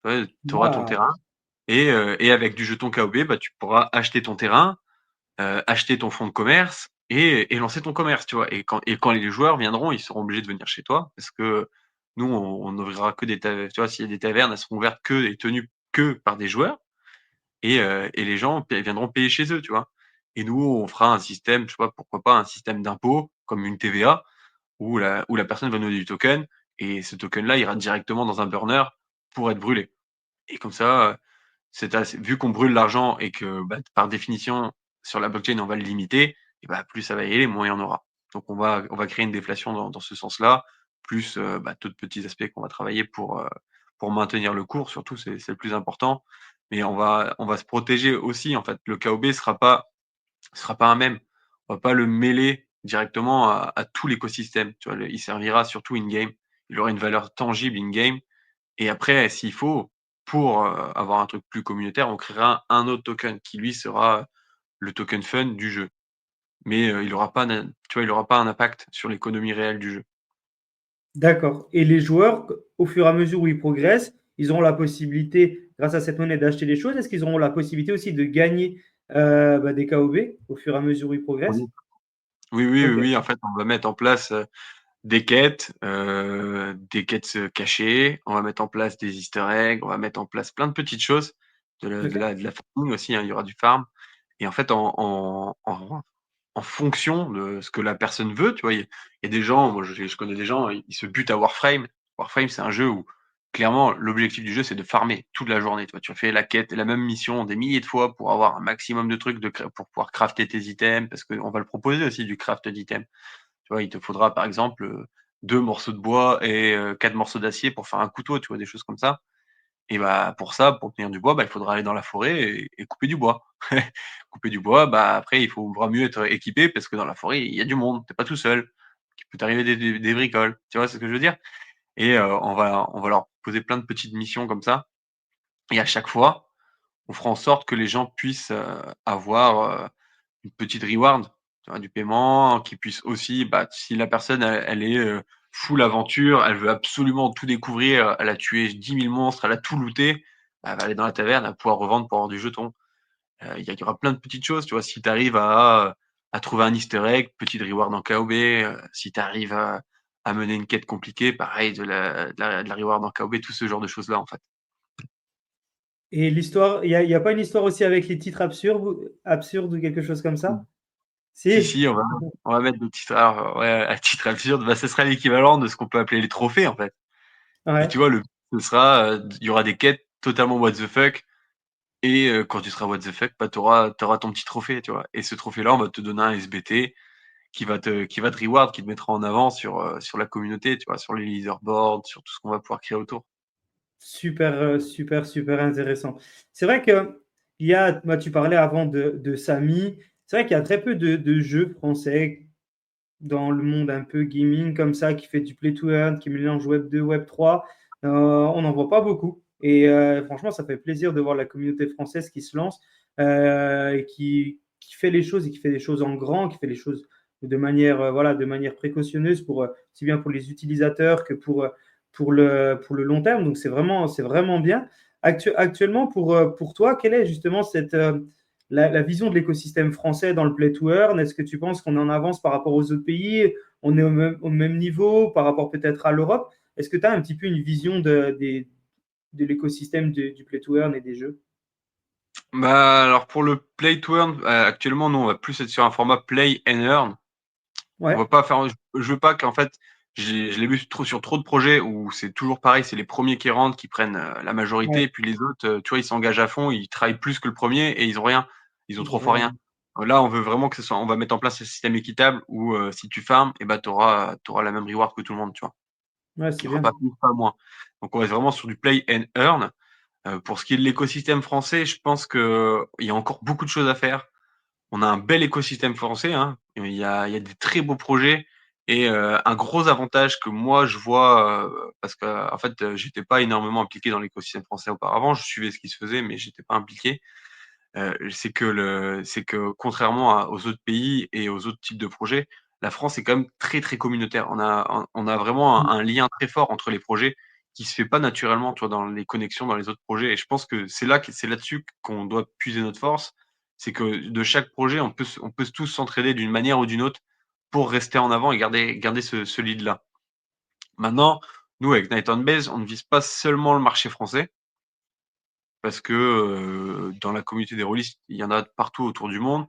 Speaker 2: Ouais, tu auras ton
Speaker 1: Ah,
Speaker 2: terrain et avec du jeton KOB, bah, tu pourras acheter ton terrain, acheter ton fonds de commerce et lancer ton commerce, tu vois? Et quand les joueurs viendront, ils seront obligés de venir chez toi parce que nous, on n'ouvrira que des tavernes, tu vois? S'il y a des tavernes, elles seront ouvertes que et tenues que par des joueurs et les gens viendront payer chez eux, tu vois? Et nous, on fera un système, tu vois? Pourquoi pas un système d'impôt comme une TVA où la personne va nous donner du token et ce token-là ira directement dans un burner pour être brûlé et comme ça, vu qu'on brûle l'argent et que, bah, par définition, sur la blockchain, on va le limiter et bah, plus ça va y aller, moins il y en aura. Donc on va créer une déflation dans ce sens-là, plus, bah, d'autres petits aspects qu'on va travailler pour maintenir le cours, surtout, c'est le plus important. Mais on va se protéger aussi, en fait. Le KOB sera pas un mème. On va pas le mêler directement à tout l'écosystème, tu vois? Il servira surtout in-game. Il aura une valeur tangible in-game et après, s'il faut, pour, avoir un truc plus communautaire, on créera un autre token qui lui sera le token fun du jeu. Mais, il aura pas tu vois, il aura pas un impact sur l'économie réelle du jeu.
Speaker 1: d'accord. Et les joueurs, au fur et à mesure où ils progressent, ils auront la possibilité, grâce à cette monnaie, d'acheter des choses. Est-ce qu'ils auront la possibilité aussi de gagner des KOB au fur et à mesure où ils
Speaker 2: Oui.
Speaker 1: progressent?
Speaker 2: Oui, oui, oui,
Speaker 1: Ok.
Speaker 2: oui, en fait, on va mettre en place, des quêtes, cachées, on va mettre en place des easter eggs, on va mettre en place plein de petites choses de la farming aussi, hein, il y aura du farm. Et en fait, en fonction de ce que la personne veut, tu vois, il y a des gens, moi je connais des gens, ils se butent à Warframe. Warframe, c'est un jeu où clairement l'objectif du jeu, c'est de farmer toute la journée. Tu vois, tu fais la quête, la même mission des milliers de fois pour avoir un maximum de trucs pour pouvoir crafter tes items, parce qu'on va le proposer aussi du craft d'items. Tu vois, il te faudra par exemple 2 morceaux de bois et 4 morceaux d'acier pour faire un couteau, tu vois, des choses comme ça. Et bah pour ça, pour obtenir du bois, bah, il faudra aller dans la forêt et couper du bois. Couper du bois, bah après il faudra mieux être équipé parce que dans la forêt, il y a du monde, tu es pas tout seul. Il peut t'arriver des bricoles, tu vois ce que je veux dire? Et on va leur poser plein de petites missions comme ça et à chaque fois, on fera en sorte que les gens puissent, avoir, une petite reward, tu vois? Du paiement, qu'ils puissent aussi, bah, si la personne elle est, full aventure, elle veut absolument tout découvrir, elle a tué 10 000 monstres, elle a tout looté, bah, elle va aller dans la taverne, elle va pouvoir revendre pour avoir du jeton. Il y aura plein de petites choses, tu vois? Si tu arrives à trouver un easter egg, petite reward en KOB, si tu arrives à mener une quête compliquée, pareil de la reward en KOB, tout ce genre de choses-là, en fait.
Speaker 1: Et l'histoire, il y a pas une histoire aussi avec les titres absurdes ou quelque chose comme ça?
Speaker 2: Si,
Speaker 1: Si?
Speaker 2: si, on va mettre des titres alors, ouais, à titre absurde, bah, ce sera l'équivalent de ce qu'on peut appeler les trophées, en fait. Et
Speaker 1: Ouais.
Speaker 2: tu vois, ce sera, il y aura des quêtes totalement what the fuck et quand tu seras what the fuck, bah, tu auras ton petit trophée, tu vois? Et ce trophée-là, on va te donner un SBT qui va te reward, qui te mettra en avant sur la communauté, tu vois? Sur les leaderboards, sur tout ce qu'on va pouvoir créer autour.
Speaker 1: Super, super, super intéressant. C'est vrai que il y a, bah, tu parlais avant de Samy. C'est vrai qu'il y a très peu de jeux français dans le monde un peu gaming comme ça, qui fait du play to earn, qui mélange Web 2, Web 3. On n'en voit pas beaucoup. Et franchement, ça fait plaisir de voir la communauté française qui se lance, et qui fait les choses et qui fait les choses en grand, qui fait les choses de manière, voilà, de manière précautionneuse pour, aussi bien pour les utilisateurs que pour le long terme. Donc, c'est vraiment bien. Actuellement, pour toi, quelle est justement la vision de l'écosystème français dans le play to earn? Est-ce que tu penses qu'on est en avance par rapport aux autres pays? On est au même niveau par rapport peut-être à l'Europe? Est-ce que tu as un petit peu une vision de l'écosystème du play to earn et des jeux?
Speaker 2: Bah, alors pour le play to earn, actuellement, nous, on va plus être sur un format play and earn. On
Speaker 1: Ouais,
Speaker 2: va pas faire je veux pas qu'en fait, je l'ai vu sur trop de projets où c'est toujours pareil, c'est les premiers qui rentrent qui prennent, la majorité
Speaker 1: ouais,
Speaker 2: et puis les autres, tu vois, ils s'engagent à fond, ils travaillent plus que le premier et ils ont rien. Ils ont
Speaker 1: ils
Speaker 2: 3
Speaker 1: ont
Speaker 2: fois
Speaker 1: rien.
Speaker 2: rien. Là, on veut vraiment que on va mettre en place un système équitable où, si tu farmes et bah, tu auras la même reward que tout le monde, tu vois?
Speaker 1: Ouais,
Speaker 2: Il
Speaker 1: c'est
Speaker 2: y aura
Speaker 1: bien.
Speaker 2: pas plus, pas moins. Donc on va être vraiment sur du play and earn. Pour ce qui est de l'écosystème français, je pense qu'il y a encore beaucoup de choses à faire. On a un bel écosystème français, hein. Il y a des très beaux projets et un gros avantage que moi je vois, parce qu'en fait, j'étais pas énormément impliqué dans l'écosystème français auparavant. Je suivais ce qui se faisait, mais j'étais pas impliqué. C'est que contrairement aux autres pays et aux autres types de projets, la France est quand même très, très communautaire. On a vraiment un lien très fort entre les projets qui se fait pas naturellement, tu vois, dans les connexions dans les autres projets et je pense que c'est là-dessus qu'on doit puiser notre force. C'est que de chaque projet, on peut tous s'entraider d'une manière ou d'une autre pour rester en avant et garder ce lead-là. Maintenant, nous, avec Night on Base, on ne vise pas seulement le marché français parce que dans la communauté des rôlistes, il y en a partout autour du monde.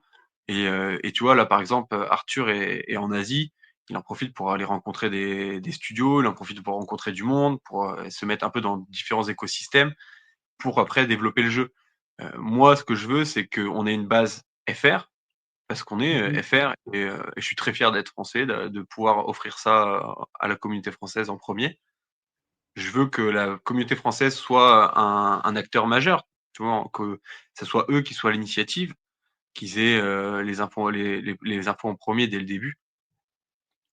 Speaker 2: Et tu vois, là, par exemple, Arthur est en Asie. Il en profite pour aller rencontrer des studios, il en profite pour rencontrer du monde, pour se mettre un peu dans différents écosystèmes, pour après développer le jeu. Moi, ce que je veux, c'est qu'on ait une base FR, parce qu'on est
Speaker 1: Mhm.
Speaker 2: FR, et je suis très fier d'être français, de pouvoir offrir ça à la communauté française en premier. Je veux que la communauté française soit un acteur majeur, tu vois? Que ça soit eux qui soient à l'initiative, qu'ils aient, les infos en premier dès le début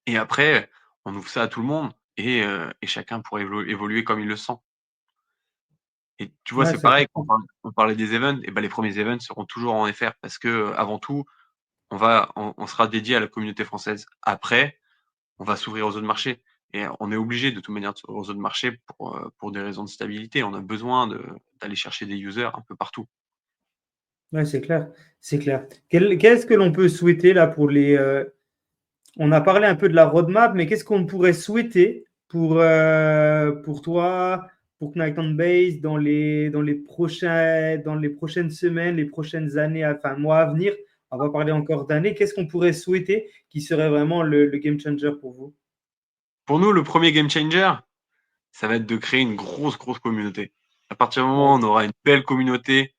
Speaker 2: et après, on ouvre ça à tout le monde et chacun pourra évoluer comme il le sent et tu vois,
Speaker 1: Ouais,
Speaker 2: c'est
Speaker 1: c'est
Speaker 2: pareil,
Speaker 1: important.
Speaker 2: on parlait des events et ben les premiers events seront toujours en FR parce que, avant tout, on sera dédié à la communauté française. Après, on va s'ouvrir aux autres marchés et on est obligé de toute manière de s'ouvrir aux autres marchés pour des raisons de stabilité. On a besoin d'aller chercher des users un peu partout.
Speaker 1: Ouais, c'est clair. C'est clair. Qu'est-ce que l'on peut souhaiter là pour on a parlé un peu de la roadmap, mais qu'est-ce qu'on pourrait souhaiter pour toi pour Knight on Base dans les prochaines semaines, les prochaines années, enfin mois à venir? On va parler encore d'années. Qu'est-ce qu'on pourrait souhaiter qui serait vraiment le game changer pour vous?
Speaker 2: Pour nous, le premier game changer, ça va être de créer une grosse communauté. À partir du moment où
Speaker 1: Ouais,
Speaker 2: on aura une belle communauté,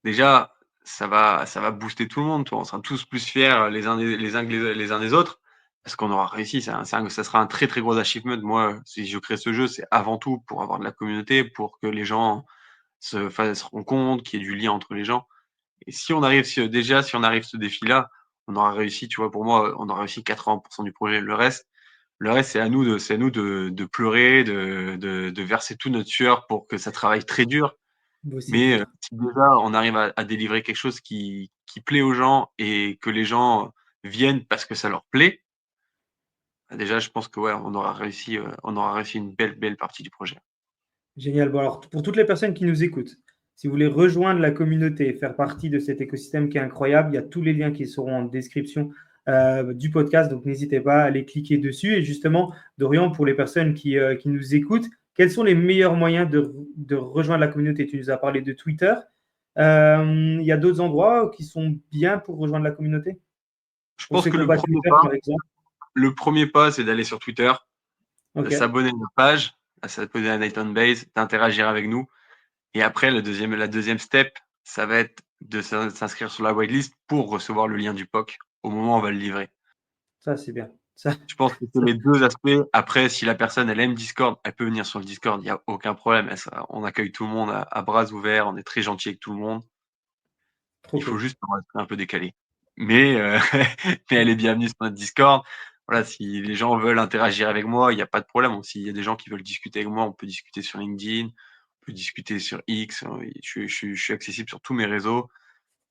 Speaker 2: déjà, ça va booster tout le monde. On sera tous plus fiers les uns des autres parce qu'on aura réussi. Ça sera un très gros achievement. Moi, si je crée ce jeu, c'est avant tout pour avoir de la communauté, pour que les gens se rencontrent, qu'il y ait du lien entre les gens. Et si on arrive si on arrive ce défi-là, on aura réussi. Tu vois, pour moi, on aura réussi 80% du projet. Le reste, c'est à nous de pleurer, de verser toute notre sueur pour que ça travaille très dur.
Speaker 1: bosser
Speaker 2: Mais
Speaker 1: dur.
Speaker 2: si déjà on arrive à délivrer quelque chose qui plaît aux gens et que les gens viennent parce que ça leur plaît, bah déjà je pense que ouais, on aura réussi une belle partie du projet.
Speaker 1: Génial. Bon, alors, pour toutes les personnes qui nous écoutent, si vous voulez rejoindre la communauté et faire partie de cet écosystème qui est incroyable, il y a tous les liens qui seront en description du podcast. Donc, n'hésitez pas à aller cliquer dessus. Et justement, Dorian, pour les personnes qui nous écoutent, quels sont les meilleurs moyens de rejoindre la communauté? Tu nous as parlé de Twitter. Il y a d'autres endroits qui sont bien pour rejoindre la communauté?
Speaker 2: Je
Speaker 1: Pour
Speaker 2: pense
Speaker 1: ceux
Speaker 2: que
Speaker 1: qui n'ont pas Twitter, par exemple.
Speaker 2: le premier pas, c'est d'aller sur Twitter, de
Speaker 1: OK,
Speaker 2: s'abonner à notre page, à s'abonner à Night on Base, d'interagir avec nous. Et après, la deuxième step, ça va être de s'inscrire sur la whitelist pour recevoir le lien du POC au moment où on va le livrer.
Speaker 1: ça, c'est bien. Ça,
Speaker 2: Je pense que c'est
Speaker 1: ça,
Speaker 2: les deux aspects. Après, si la personne, elle aime Discord, elle peut venir sur le Discord, il n'y a aucun problème. On accueille tout le monde à bras ouverts, on est très gentil avec tout le monde.
Speaker 1: trop
Speaker 2: Il faut
Speaker 1: cool.
Speaker 2: juste rester un peu décalé. Mais, mais elle est bienvenue sur notre Discord. Voilà, si les gens veulent interagir avec moi, il n'y a pas de problème. S'il y a des gens qui veulent discuter avec moi, on peut discuter sur LinkedIn, on peut discuter sur X. Je suis accessible sur tous mes réseaux.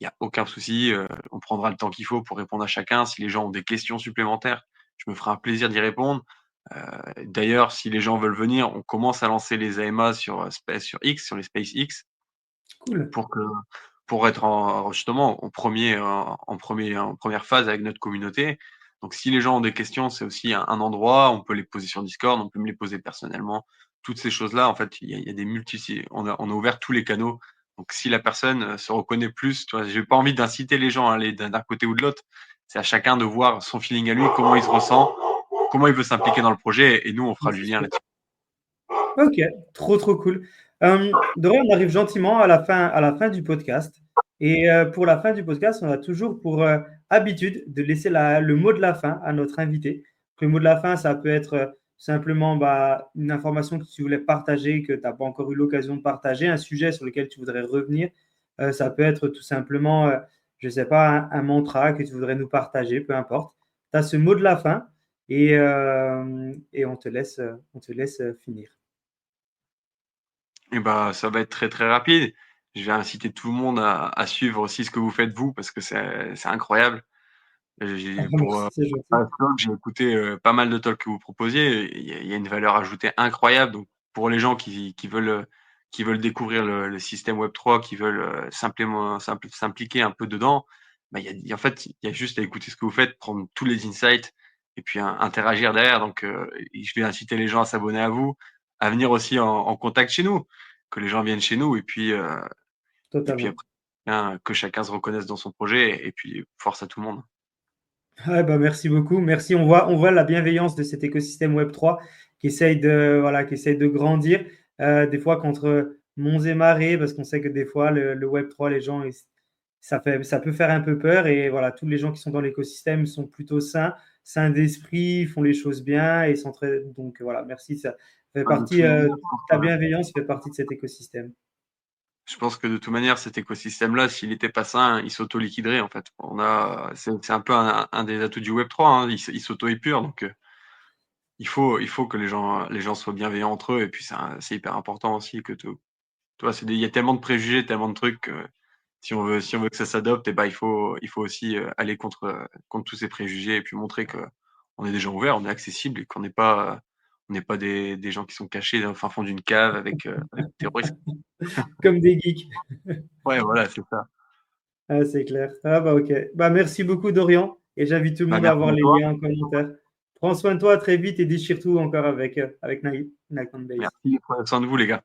Speaker 2: Il n'y a aucun souci. On prendra le temps qu'il faut pour répondre à chacun. Si les gens ont des questions supplémentaires, je me ferai un plaisir d'y répondre. D'ailleurs, si les gens veulent venir, on commence à lancer les AMA sur X, sur les SpaceX,
Speaker 1: Cool.
Speaker 2: pour que pour être justement en première phase avec notre communauté. Donc, si les gens ont des questions, c'est aussi un endroit. On peut les poser sur Discord, on peut me les poser personnellement. Toutes ces choses-là, en fait, il y a des on a ouvert tous les canaux. Donc, si la personne se reconnaît plus, tu vois, j'ai pas envie d'inciter les gens à aller d'un côté ou de l'autre. C'est à chacun de voir son feeling à lui, comment il se ressent, comment il veut s'impliquer dans le projet, et nous, on fera du
Speaker 1: C'est
Speaker 2: lien
Speaker 1: sûr.
Speaker 2: là-dessus.
Speaker 1: Ok, trop cool. Dorian, on arrive gentiment à la fin du podcast. Et pour la fin du podcast, on a toujours pour habitude de laisser le mot de la fin à notre invité. Le mot de la fin, ça peut être simplement une information que tu voulais partager, que tu n'as pas encore eu l'occasion de partager, un sujet sur lequel tu voudrais revenir. Ça peut être tout simplement, je ne sais pas, un mantra que tu voudrais nous partager, peu importe. Tu as ce mot de la fin et on te laisse finir.
Speaker 2: Et bah, ça va être très rapide. Je vais inciter tout le monde à suivre aussi ce que vous faites vous, parce que c'est incroyable.
Speaker 1: Merci, c'est gentil.
Speaker 2: J'ai écouté pas mal de talks que vous proposiez. Il y a une valeur ajoutée incroyable. Donc, pour les gens qui veulent découvrir le système Web3, qui veulent simplement s'impliquer un peu dedans, bah, en fait, il y a juste à écouter ce que vous faites, prendre tous les insights et puis interagir derrière. Donc, je vais inciter les gens à s'abonner à vous, à venir aussi en contact chez nous, que les gens viennent chez nous et puis
Speaker 1: Totalement.
Speaker 2: après, hein, que chacun se reconnaisse dans son projet et puis force à tout le monde.
Speaker 1: Ouais, merci beaucoup. Merci. On voit la bienveillance de cet écosystème Web3 qui essaye de grandir. Des fois contre monts et marées, parce qu'on sait que des fois, le Web3, les gens, ça peut faire un peu peur. Et voilà, tous les gens qui sont dans l'écosystème sont plutôt sains d'esprit, font les choses bien et s'entraident. Donc voilà, merci. Ça fait
Speaker 2: De
Speaker 1: partie,
Speaker 2: toute manière,
Speaker 1: ta bienveillance fait partie de cet écosystème.
Speaker 2: je pense que de toute manière, cet écosystème-là, s'il n'était pas sain, il s'auto-liquiderait en fait. C'est un peu un des atouts du Web3, hein, il s'auto-épure, donc il faut que les gens soient bienveillants entre eux, et puis c'est hyper important aussi que tu vois, il y a tellement de préjugés, tellement de trucs que si on veut que ça s'adopte, et ben il faut aussi aller contre tous ces préjugés et puis montrer que on est des gens ouverts, on est accessible et qu'on n'est pas des gens qui sont cachés au fin fond d'une cave avec des terroristes.
Speaker 1: Comme des geeks.
Speaker 2: Ouais, voilà, c'est ça.
Speaker 1: Ah, c'est clair. Ah bah ok. Bah merci beaucoup Dorian et j'invite tout le
Speaker 2: Bah,
Speaker 1: monde à
Speaker 2: merci
Speaker 1: voir
Speaker 2: à
Speaker 1: les
Speaker 2: toi.
Speaker 1: liens en commentaire. Prends soin de toi très vite et déchire tout encore avec Night on Base.
Speaker 2: Merci, prenez soin de vous, les gars.